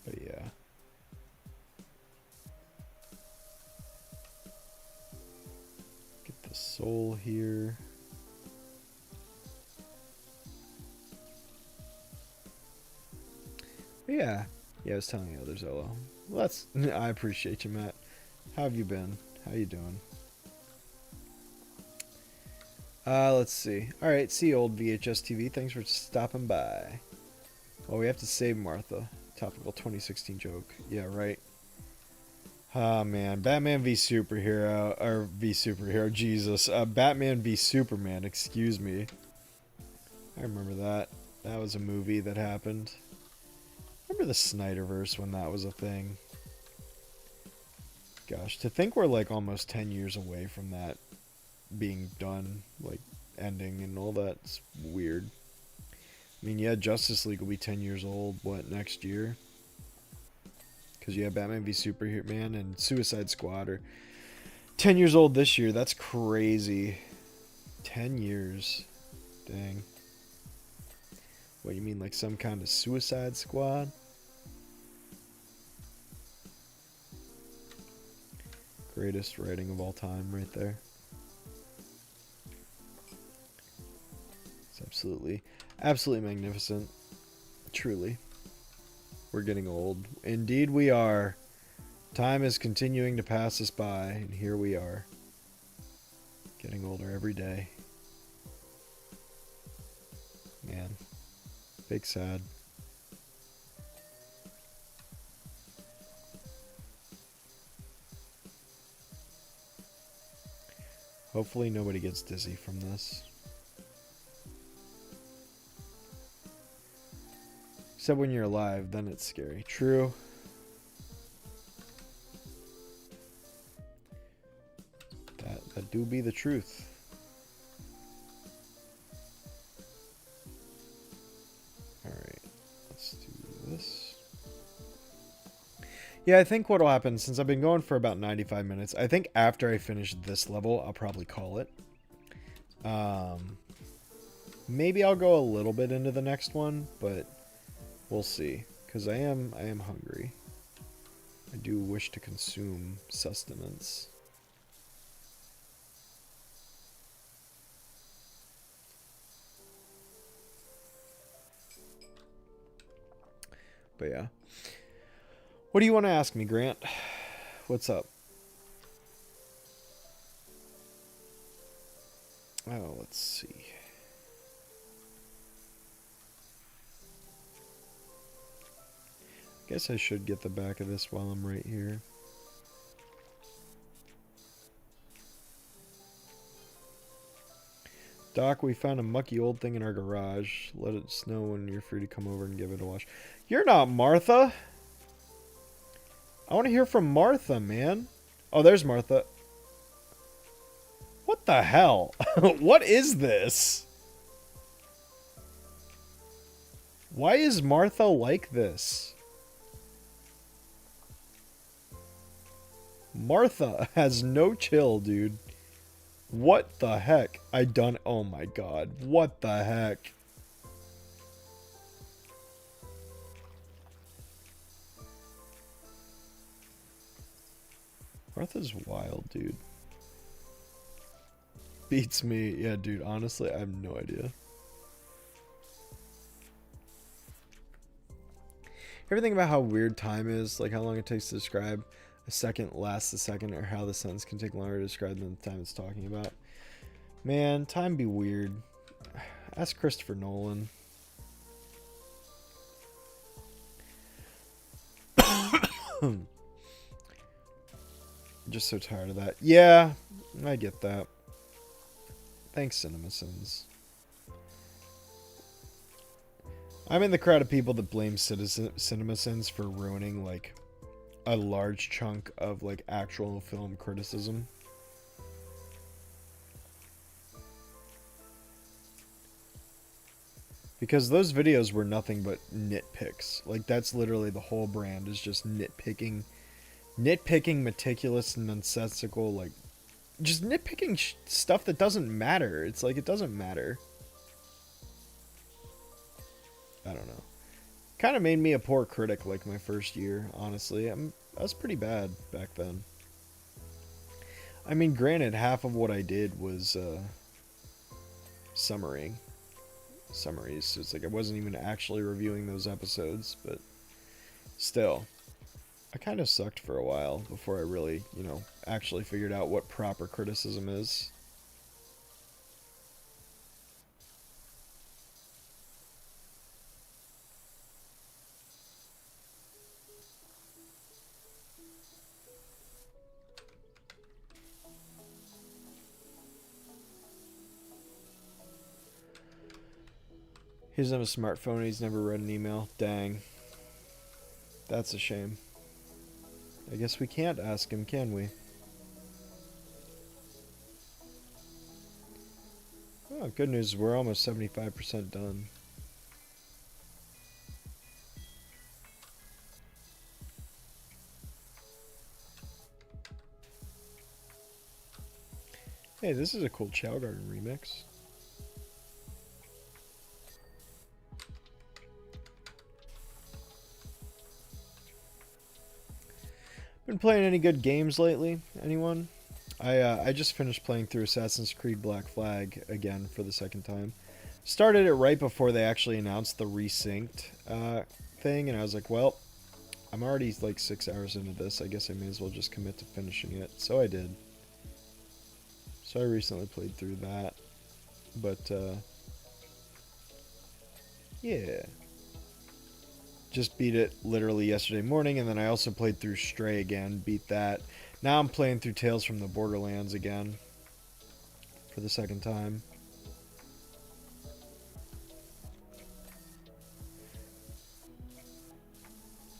But, yeah. Get the soul here. Yeah. Yeah, I was telling the others, LOL. Well, that's... I appreciate you, Matt. How have you been? How you doing? Let's see. Alright, see old VHS TV. Thanks for stopping by. Oh, we have to save Martha. Topical 2016 joke. Yeah, right. Ah, man. Batman v Superhero. Or v Superhero. Jesus. Batman v Superman. Excuse me. I remember that. That was a movie that happened. Remember the Snyderverse when that was a thing? Gosh, to think we're like almost 10 years away from that being done, like ending and all that's weird. I mean, yeah, Justice League will be 10 years old, what, next year? Because you have Batman v Superman and Suicide Squad are 10 years old this year. That's crazy. 10 years. Dang. What, you mean like some kind of Suicide Squad? Greatest writing of all time right there. It's absolutely magnificent. Truly. We're getting old. Indeed we are. Time is continuing to pass us by, and here we are. Getting older every day. Man. Big sad. Hopefully nobody gets dizzy from this. Except when you're alive, then it's scary. True. That do be the truth. Alright, let's do this. Yeah, I think what'll happen, since I've been going for about 95 minutes, I think after I finish this level, I'll probably call it. Maybe I'll go a little bit into the next one, but we'll see. Because I am hungry. I do wish to consume sustenance. But yeah. What do you want to ask me, Grant? What's up? Oh, let's see. Guess I should get the back of this while I'm right here. Doc, we found a mucky old thing in our garage. Let us know when you're free to come over and give it a wash. You're not Martha. I want to hear from Martha, man. Oh, there's Martha. What the hell? What is this? Why is Martha like this? Martha has no chill, dude. What the heck? Oh my god. What the heck? Martha's wild, dude. Beats me. Yeah, dude, honestly, I have no idea. Everything about how weird time is, like how long it takes to describe a second lasts a second, or how the sentence can take longer to describe than the time it's talking about. Man, time be weird. Ask Christopher Nolan. I'm just so tired of that. Yeah, I get that. Thanks, CinemaSins. I'm in the crowd of people that blame CinemaSins for ruining, like, a large chunk of, like, actual film criticism. Because those videos were nothing but nitpicks. Like, that's literally the whole brand, is just nitpicking, meticulous, nonsensical, like, just nitpicking stuff that doesn't matter. It's like, it doesn't matter. I don't know. Kind of made me a poor critic, like, my first year, honestly. I was pretty bad back then. I mean, granted, half of what I did was summaries. So it's like I wasn't even actually reviewing those episodes, but still, I kind of sucked for a while before I really, you know, actually figured out what proper criticism is. He doesn't have a smartphone. He's never read an email. Dang. That's a shame. I guess we can't ask him, can we? Oh, good news. We're almost 75% done. Hey, this is a cool Chow Garden remix. Been playing any good games lately? Anyone? I just finished playing through Assassin's Creed Black Flag again for the second time. Started it right before they actually announced the resynced thing, and I was like, well, I'm already like 6 hours into this. I guess I may as well just commit to finishing it. So I did. So I recently played through that. But, yeah. Just beat it literally yesterday morning, and then I also played through Stray again, beat that. Now I'm playing through Tales from the Borderlands again for the second time.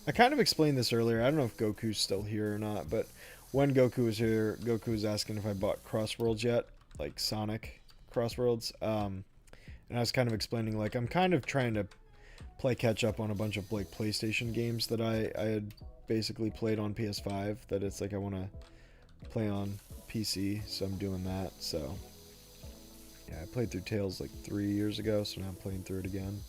I kind of explained this earlier. I don't know if Goku's still here or not, but when Goku was here, Goku was asking if I bought Crossworlds yet, like Sonic Crossworlds. And I was kind of explaining, like, I'm kind of trying to play catch up on a bunch of like PlayStation games that I had basically played on PS5 that it's like I want to play on PC, so I'm doing that. So yeah, I played through Tales like 3 years ago, so now I'm playing through it again.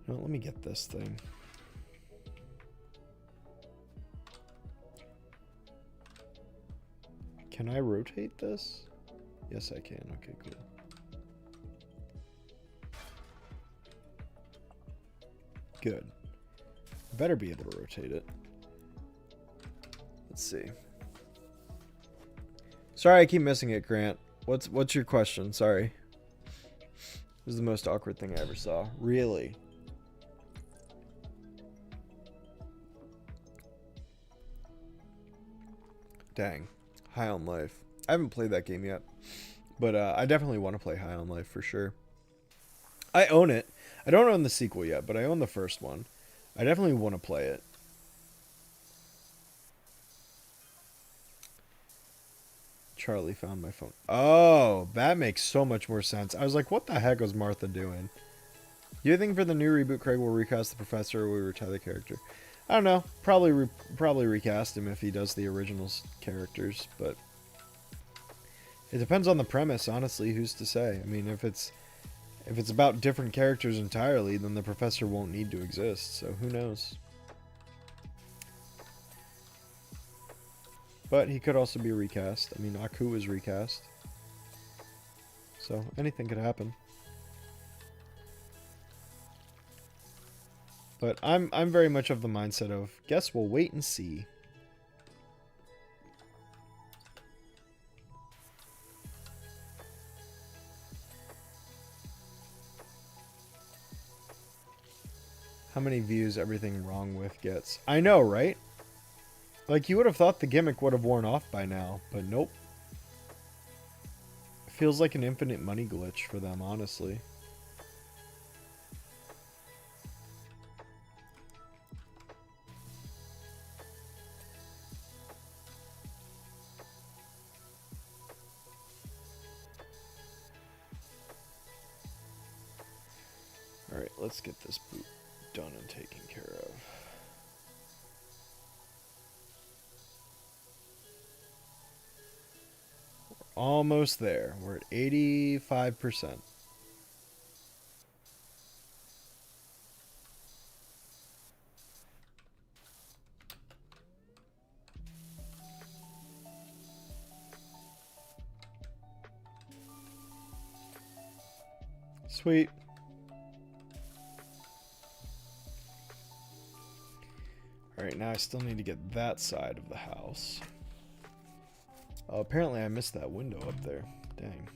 No, let me get this thing. Can I rotate this? Yes, I can. Okay, cool. Good. Better be able to rotate it. Let's see. Sorry, I keep missing it, Grant. What's your question? Sorry. This is the most awkward thing I ever saw. Really? Dang. High on Life. I haven't played that game yet. But I definitely want to play High on Life for sure. I own it. I don't own the sequel yet, but I own the first one. I definitely want to play it. Charlie found my phone. Oh, that makes so much more sense. I was like, what the heck was Martha doing? Do you think for the new reboot, Craig will recast the professor or will he retire the character? I don't know. Probably recast him if he does the original characters, but it depends on the premise, honestly. Who's to say? I mean, if it's about different characters entirely, then the professor won't need to exist, so who knows? But he could also be recast. I mean, Aku was recast. So anything could happen. But I'm very much of the mindset of, guess we'll wait and see. How many views everything wrong with gets? I know, right? Like, you would have thought the gimmick would have worn off by now, but nope. It feels like an infinite money glitch for them, honestly. Alright, let's get this boot done and taken care of. Almost there. We're at 85%. Sweet. Alright, now I still need to get that side of the house. Oh, apparently I missed that window up there. Dang.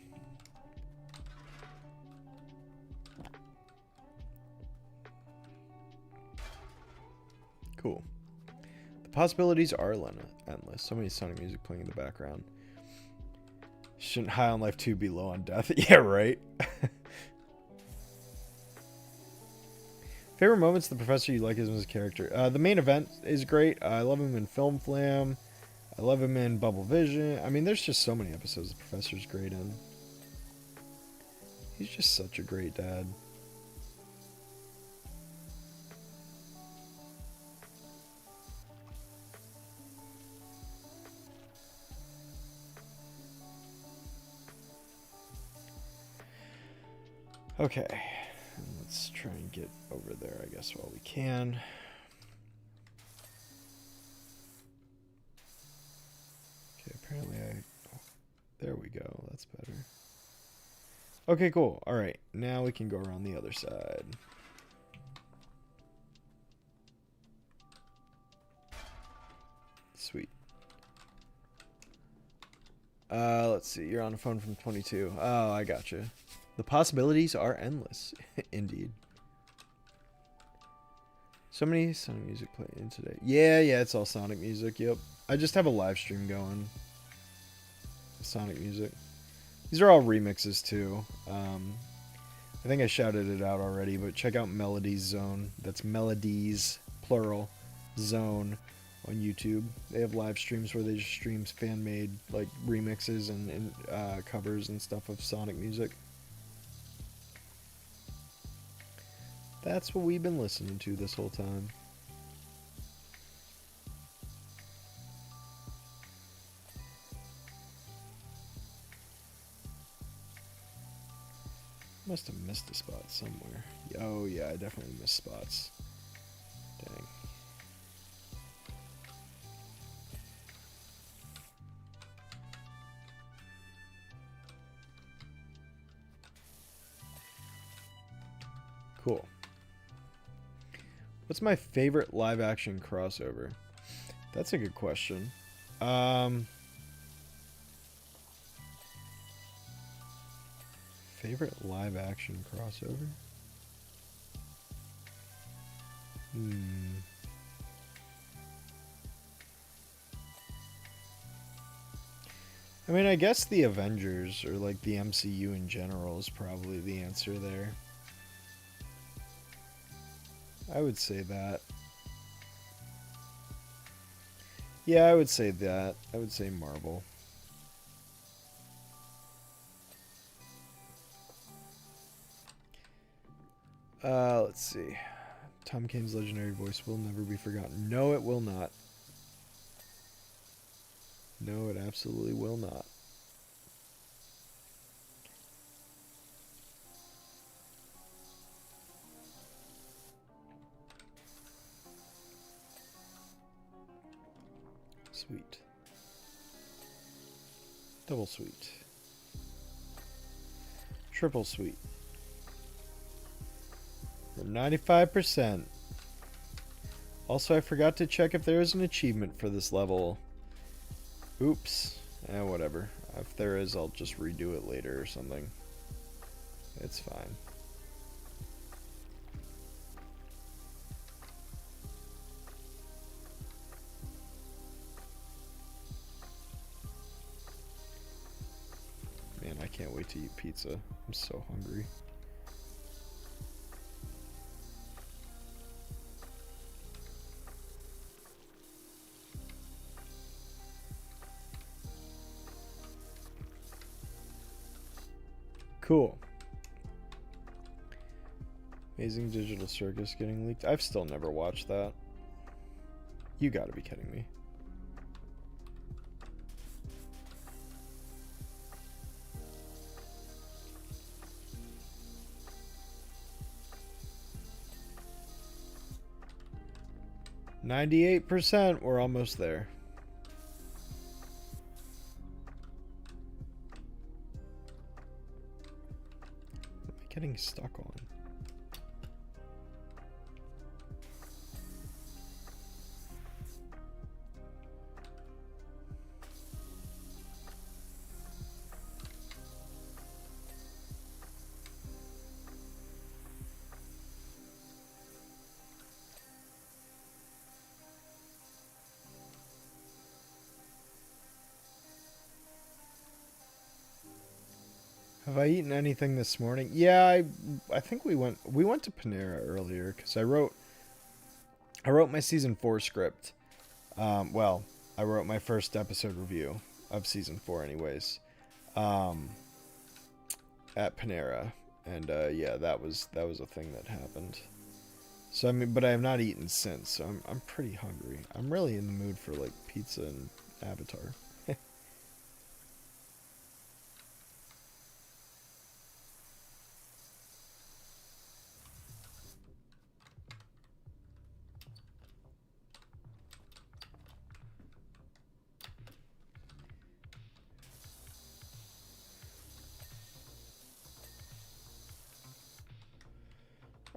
Cool. The possibilities are endless. So many Sonic music playing in the background. Shouldn't High on Life 2 be low on death? Yeah, right? Favorite moments of the professor you like as his character? The main event is great. I love him in Film Flam. I love him in Bubble Vision. I mean, there's just so many episodes the professor's great in. He's just such a great dad. Okay. Let's try and get over there, I guess, while we can. Okay, apparently oh, there we go. That's better. Okay, cool. All right, now we can go around the other side. Sweet. Let's see. You're on a phone from 22. Oh, I gotcha. The possibilities are endless. Indeed. So many Sonic music playing today. Yeah, it's all Sonic music. Yep. I just have a live stream going. Sonic music. These are all remixes too. I think I shouted it out already, but check out Melodies Zone. That's Melodies, plural, Zone on YouTube. They have live streams where they just stream fan-made like remixes and covers and stuff of Sonic music. That's what we've been listening to this whole time. Must have missed a spot somewhere. Oh yeah, I definitely missed spots. Dang. Cool. What's my favorite live action crossover? That's a good question. Favorite live action crossover? I mean, I guess the Avengers, or like the MCU in general, is probably the answer there. I would say that. Yeah, I would say that. I would say Marvel. Let's see. Tom Kane's legendary voice will never be forgotten. No, it will not. No, it absolutely will not. Sweet. Double sweet. Triple sweet. We're 95%. Also, I forgot to check if there is an achievement for this level. Oops. Whatever. If there is, I'll just redo it later or something. It's fine. Man, I can't wait to eat pizza. I'm so hungry. Cool. Amazing Digital Circus getting leaked. I've still never watched that. You gotta be kidding me. %. We're almost there. What am I getting stuck on? Have I eaten anything this morning? Yeah, I think we went to Panera earlier because I wrote my season 4 script. Well, I wrote my first episode review of season 4 anyways. At Panera, and yeah, that was a thing that happened. So I mean, but I have not eaten since. So I'm pretty hungry. I'm really in the mood for like pizza and Avatar.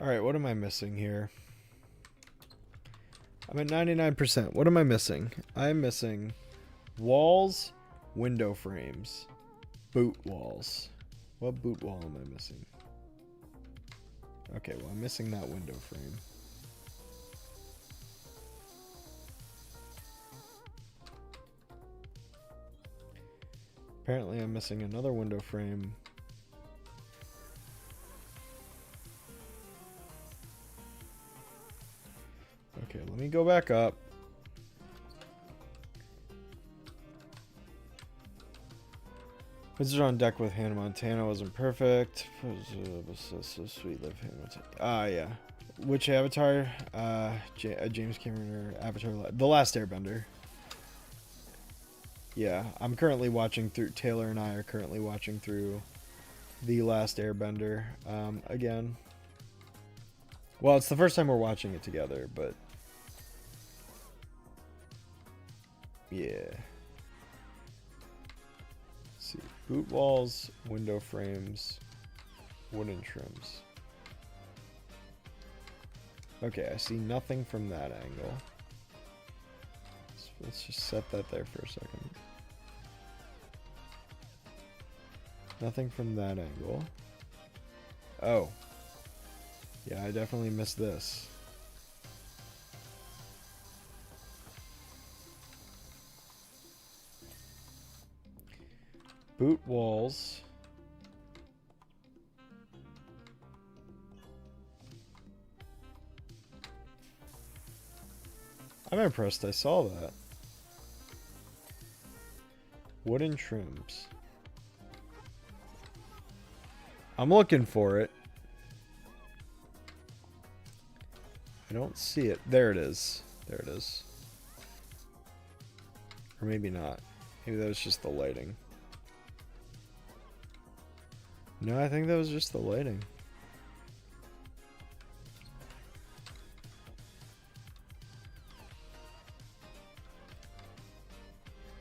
Alright, what am I missing here? I'm at 99%. What am I missing? I'm missing walls, window frames, boot walls. What boot wall am I missing? Okay, well, I'm missing that window frame. Apparently, I'm missing another window frame. Okay, let me go back up. Wizard on Deck with Hannah Montana wasn't perfect. So sweet, love Hannah Montana. Ah, yeah. Which Avatar? James Cameron or Avatar? The Last Airbender. Yeah, I'm currently watching through. Taylor and I are currently watching through The Last Airbender again. Well, it's the first time we're watching it together, but yeah. Let's see, boot walls, window frames, wooden trims. Okay, I see nothing from that angle. So let's just set that there for a second. Nothing from that angle. Oh. Yeah, I definitely missed this. Boot walls. I'm impressed I saw that. Wooden trims. I'm looking for it. I don't see it. There it is. There it is. Or maybe not. Maybe that was just the lighting. No, I think that was just the lighting.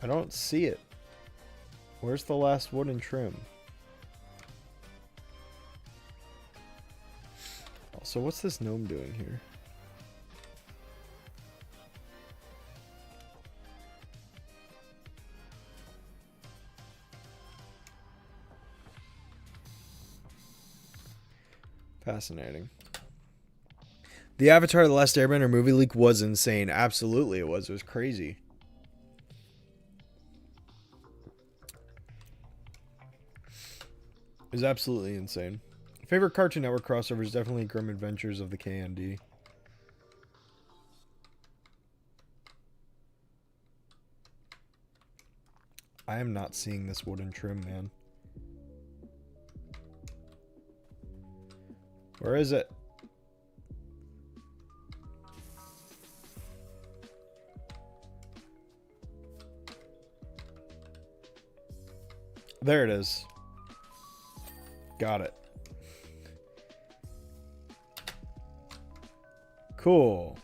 I don't see it. Where's the last wooden trim? Also, what's this gnome doing here? Fascinating. The Avatar: The Last Airbender movie leak was insane. Absolutely it was. It was crazy. It was absolutely insane. Favorite Cartoon Network crossover is definitely Grim Adventures of the KND. I am not seeing this wooden trim, man. Where is it? There it is. Got it. Cool.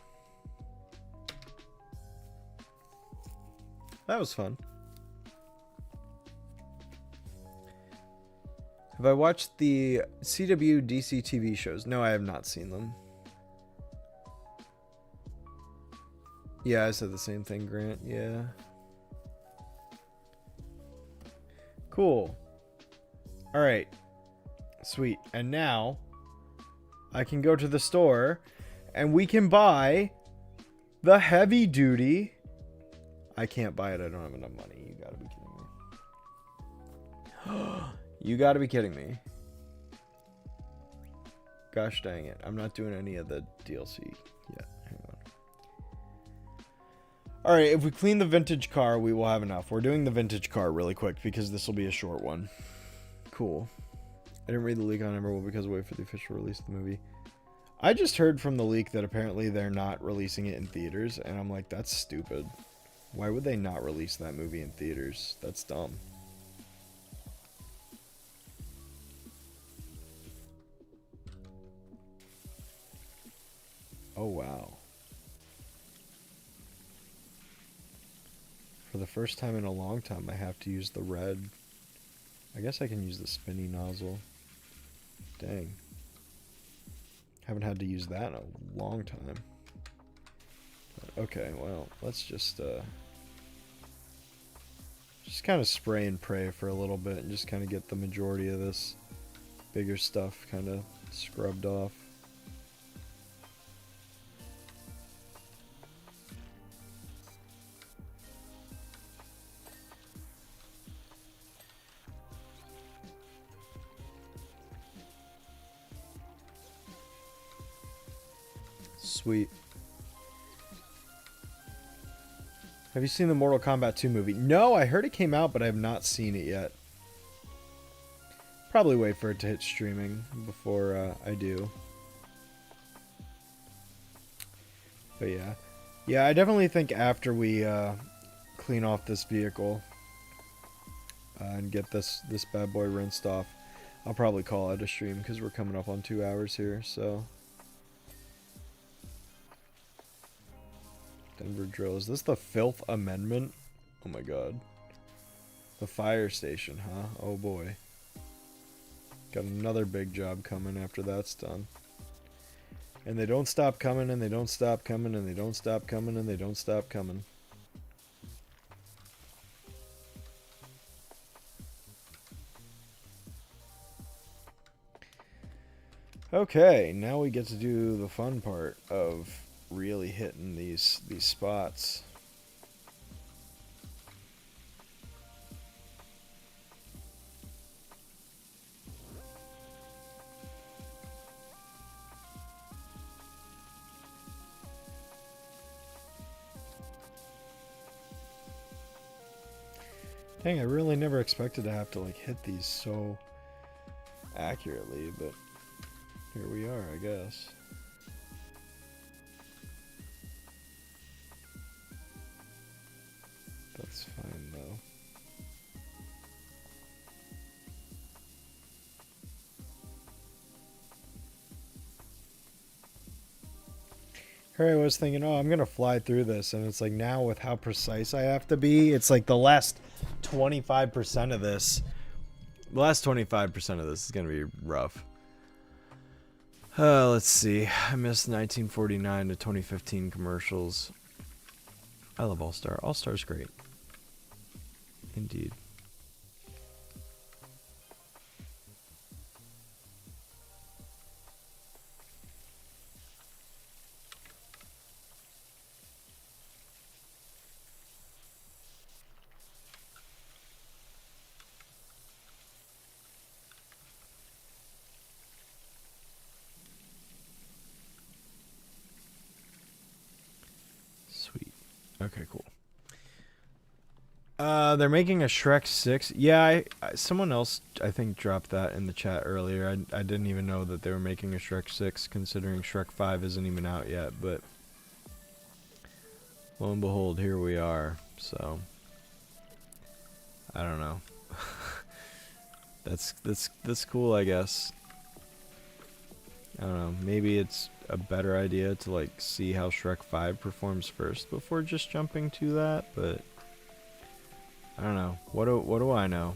That was fun. Have I watched the CW DC TV shows? No, I have not seen them. Yeah, I said the same thing, Grant. Yeah. Cool. All right. Sweet. And now I can go to the store and we can buy the heavy duty. I can't buy it. I don't have enough money. You gotta be kidding me. You gotta be kidding me. Gosh dang it. I'm not doing any of the DLC yet. Hang on. Alright, if we clean the vintage car, we will have enough. We're doing the vintage car really quick because this will be a short one. Cool. I didn't read the leak on Emerald because I wait for the official release of the movie. I just heard from the leak that apparently they're not releasing it in theaters, and I'm like, that's stupid. Why would they not release that movie in theaters? That's dumb. Oh, wow. For the first time in a long time, I have to use the red. I guess I can use the spinny nozzle. Dang. Haven't had to use that in a long time. But okay, well, let's just kind of spray and pray for a little bit and just kind of get the majority of this bigger stuff kind of scrubbed off. Sweet. Have you seen the Mortal Kombat 2 movie? No, I heard it came out, but I have not seen it yet. Probably wait for it to hit streaming before I do. But yeah. Yeah, I definitely think after we clean off this vehicle and get this bad boy rinsed off, I'll probably call it a stream because we're coming up on 2 hours here, so... Denver Drill. Is this the Filth Amendment? Oh my god. The fire station, huh? Oh boy. Got another big job coming after that's done. And they don't stop coming, and they don't stop coming, and they don't stop coming, and they don't stop coming. Okay, now we get to do the fun part of really hitting these spots. Dang, I really never expected to have to like hit these so accurately, but here we are, I guess. That's fine though. Here I was thinking, oh, I'm gonna fly through this, and it's like now with how precise I have to be, it's like the last 25% of this. The last 25% of this is gonna be rough. Let's see. I missed 1949 to 2015 commercials. I love All Star. All Star's great. Indeed. Sweet. Okay, cool. They're making a Shrek 6. Yeah, someone else I think dropped that in the chat earlier. I didn't even know that they were making a Shrek 6, considering Shrek 5 isn't even out yet, but lo and behold, here we are. So I don't know. That's cool, I guess. I don't know. Maybe it's a better idea to like see how Shrek 5 performs first before just jumping to that, but I don't know. What do I know?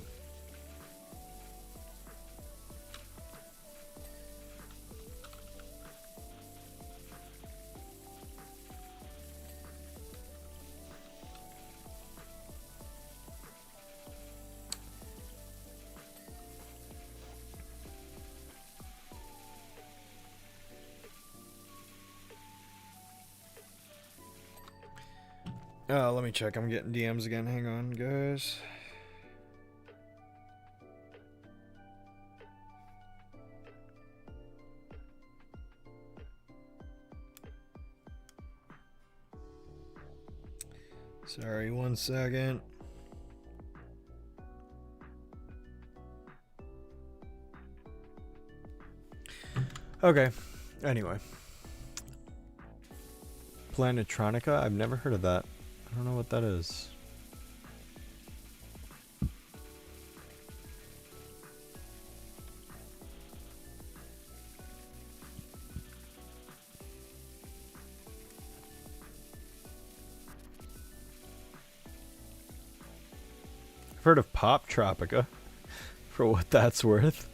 Let me check. I'm getting DMs again. Hang on, guys. Sorry, 1 second. Okay. Anyway. Planetronica? I've never heard of that. I don't know what that is. I've heard of Pop Tropica, for what that's worth.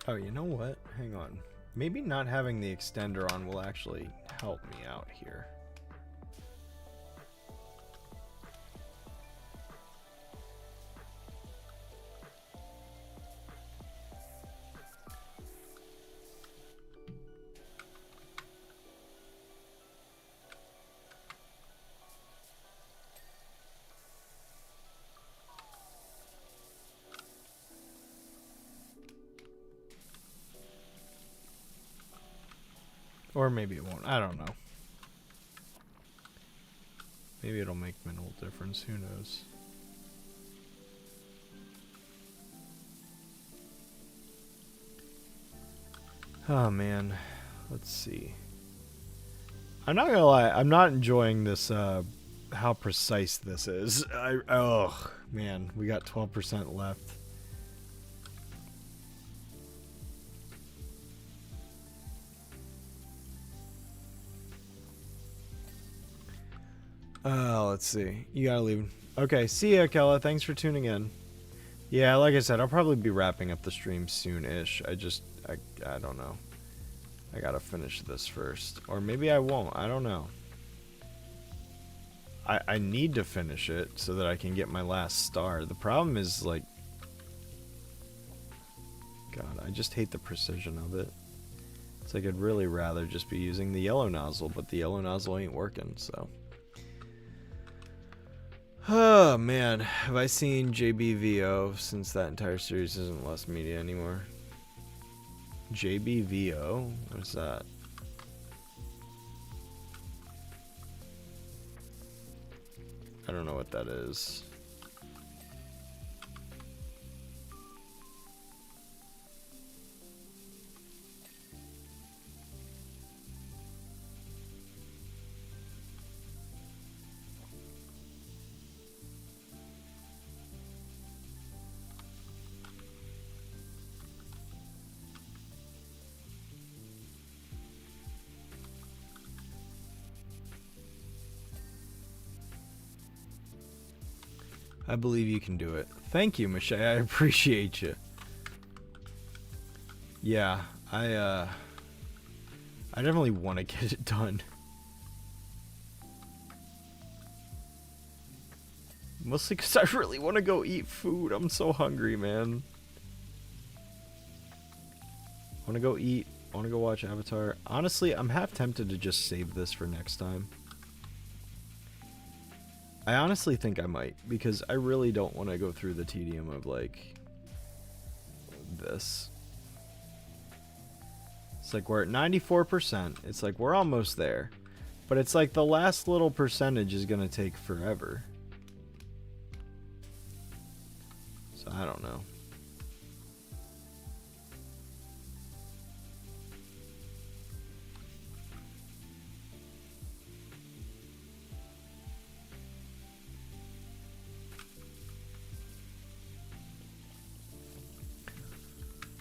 Oh, you know what? Hang on. Maybe not having the extender on will actually help me out here. Or maybe it won't. I don't know. Maybe it'll make minimal difference. Who knows? Oh man. Let's see. I'm not gonna lie, I'm not enjoying this, how precise this is. Oh, man, we got 12% left. Let's see. You gotta leave. Okay, see ya, Kella. Thanks for tuning in. Yeah, like I said, I'll probably be wrapping up the stream soon-ish. I don't know. I gotta finish this first. Or maybe I won't. I don't know. I need to finish it so that I can get my last star. The problem is, like... God, I just hate the precision of it. It's like I'd really rather just be using the yellow nozzle, but the yellow nozzle ain't working, so... Oh, man. Have I seen JBVO since that entire series isn't Lost Media anymore? JBVO? What is that? I don't know what that is. I believe you can do it. Thank you, Michelle. I appreciate you. Yeah, I definitely want to get it done. Mostly because I really want to go eat food. I'm so hungry, man. I want to go eat. I want to go watch Avatar. Honestly, I'm half tempted to just save this for next time. I honestly think I might, because I really don't want to go through the tedium of, like, this. It's like we're at 94%. It's like we're almost there. But it's like the last little percentage is going to take forever. So I don't know.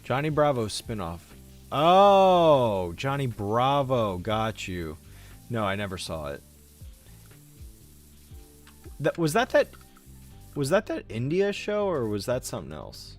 Johnny Bravo spinoff. Oh, Johnny Bravo. Got you. No, I never saw it. Was that India show, or was that something else?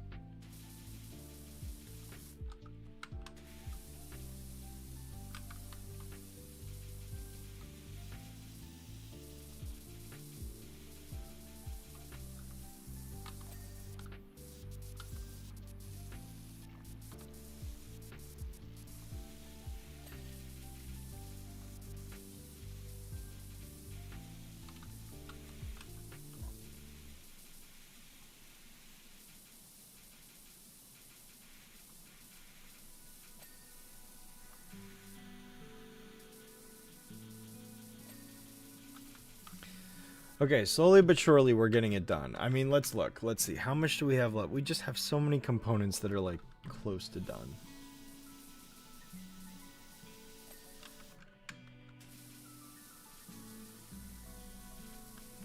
Okay, slowly but surely we're getting it done. I mean, let's look. Let's see. How much do we have left? We just have so many components that are, like, close to done.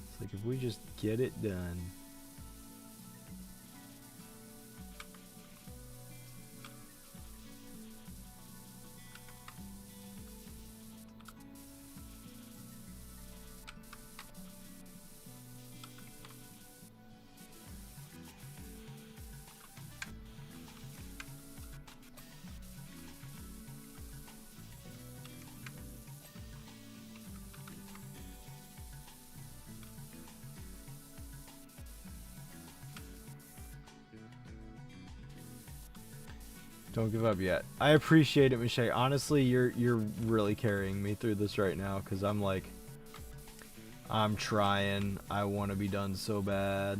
It's like if we just get it done. Don't give up yet. I appreciate it, Michelle. Honestly, you're really carrying me through this right now, because I'm like, I'm trying. I want to be done so bad.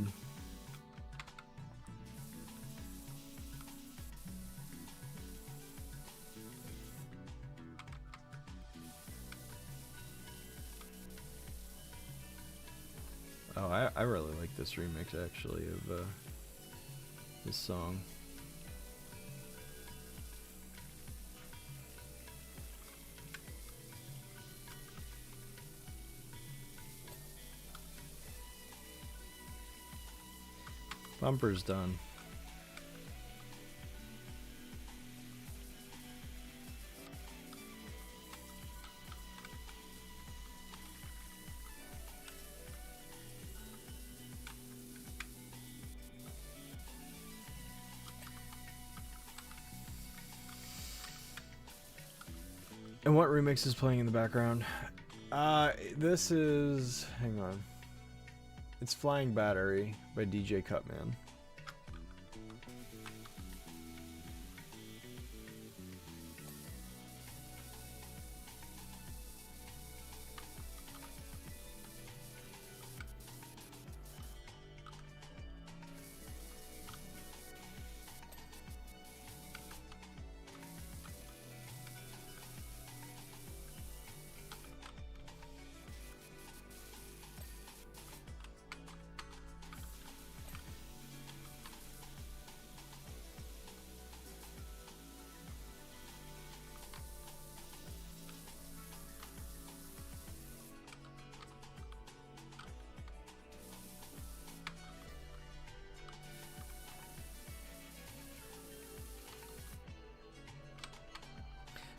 Oh, I really like this remix, actually, of this song. Bumper's done. And what remix is playing in the background? This is... hang on. It's Flying Battery by DJ Cutman.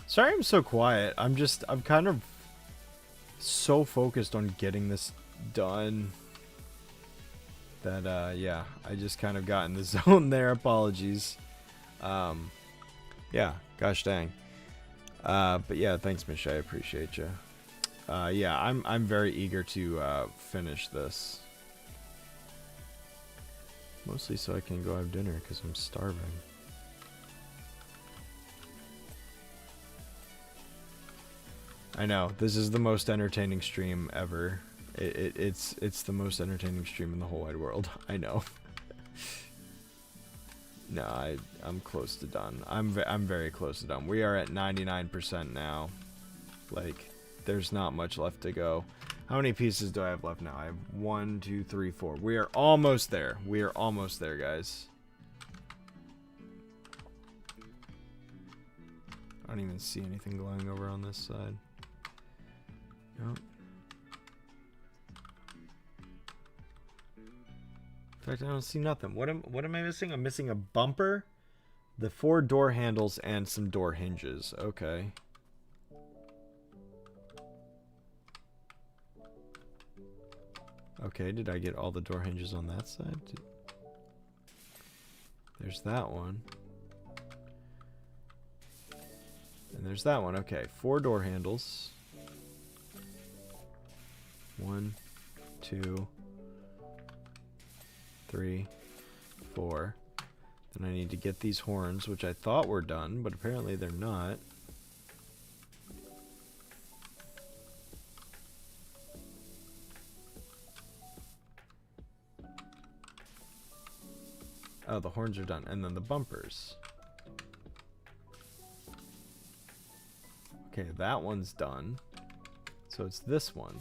Sorry I'm so quiet. I'm kind of so focused on getting this done that, yeah, I just kind of got in the zone there. Apologies. Yeah, gosh dang. But yeah, thanks, Mish. I appreciate you. Yeah, I'm very eager to finish this. Mostly so I can go have dinner because I'm starving. I know, this is the most entertaining stream ever. It's the most entertaining stream in the whole wide world. I know. No, I'm close to done. I'm very close to done. We are at 99% now. Like, there's not much left to go. How many pieces do I have left now? I have 1, 2, 3, 4. We are almost there. We are almost there, guys. I don't even see anything glowing over on this side. Nope. In fact, I don't see nothing. What am I missing? I'm missing a bumper, the 4 door handles, and some door hinges. Okay. Okay, did I get all the door hinges on that side? There's that one. And there's that one. Okay, 4 door handles. 1, 2, 3, 4. Then I need to get these horns, which I thought were done, but apparently they're not. Oh, the horns are done. And then the bumpers. Okay, that one's done. So it's this one.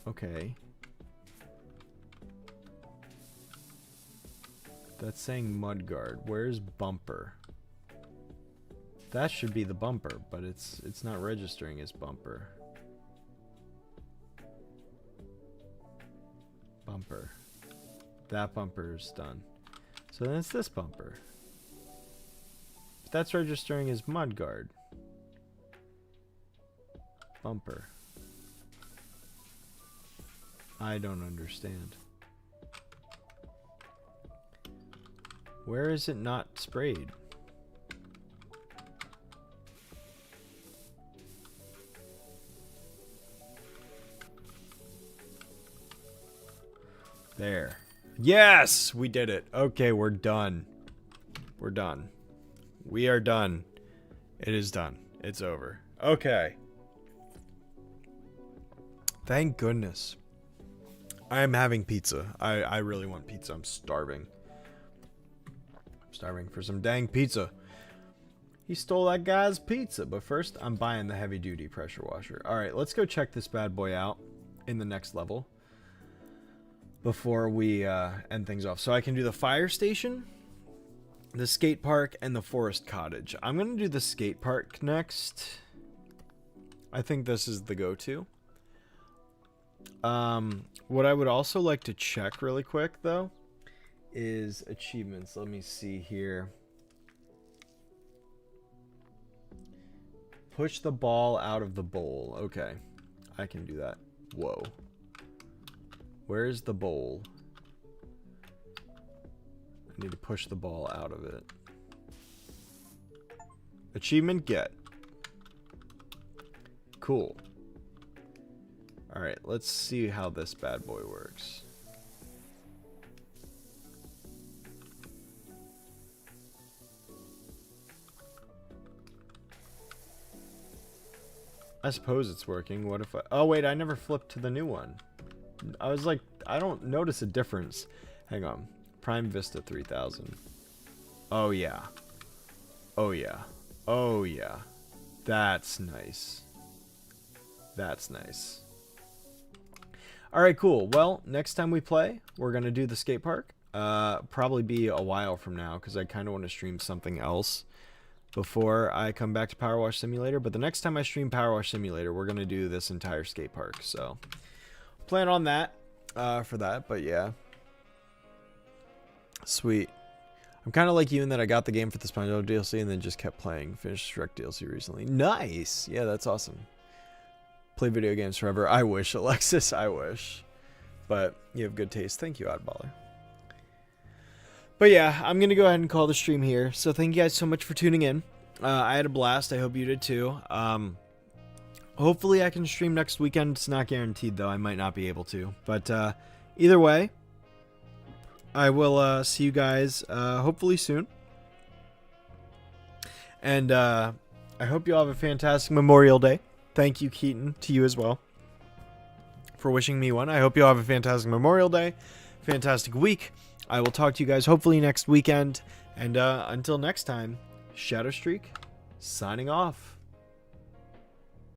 Okay. That's saying mudguard. Where's bumper? That should be the bumper, but it's not registering as bumper. Bumper. That bumper is done. So then it's this bumper. But that's registering as mudguard. Bumper. I don't understand. Where is it not sprayed? There. Yes! We did it. Okay, we're done. We're done. We are done. It is done. It's over. Okay. Thank goodness. I am having pizza. I really want pizza. I'm starving. I'm starving for some dang pizza. He stole that guy's pizza. But first, I'm buying the heavy-duty pressure washer. Alright, let's go check this bad boy out in the next level before we end things off. So I can do the fire station, the skate park, and the forest cottage. I'm going to do the skate park next. I think this is the go-to. What I would also like to check really quick, though, is achievements. Let me see here. Push the ball out of the bowl. Okay, I can do that. Whoa. Where's the bowl? I need to push the ball out of it. Achievement get. Cool. Alright, let's see how this bad boy works. I suppose it's working. What if I... Oh, wait, I never flipped to the new one. I was like, I don't notice a difference. Hang on. Prime Vista 3000. Oh, yeah. Oh, yeah. Oh, yeah. That's nice. That's nice. Alright, cool. Well, next time we play, we're going to do the skate park. Probably be a while from now, because I kind of want to stream something else before I come back to PowerWash Simulator. But the next time I stream PowerWash Simulator, we're going to do this entire skate park. So, plan on that for that. But yeah. Sweet. I'm kind of like you in that I got the game for the SpongeBob DLC and then just kept playing. Finished Shrek DLC recently. Nice! Yeah, that's awesome. Play video games forever. I wish, Alexis. I wish. But you have good taste. Thank you, Oddballer. But yeah, I'm going to go ahead and call the stream here. So thank you guys so much for tuning in. I had a blast. I hope you did too. Hopefully I can stream next weekend. It's not guaranteed though. I might not be able to. But either way, I will see you guys hopefully soon. And I hope you all have a fantastic Memorial Day. Thank you, Keaton, to you as well for wishing me one. I hope you all have a fantastic Memorial Day, fantastic week. I will talk to you guys hopefully next weekend. And until next time, Shadow Streak, signing off.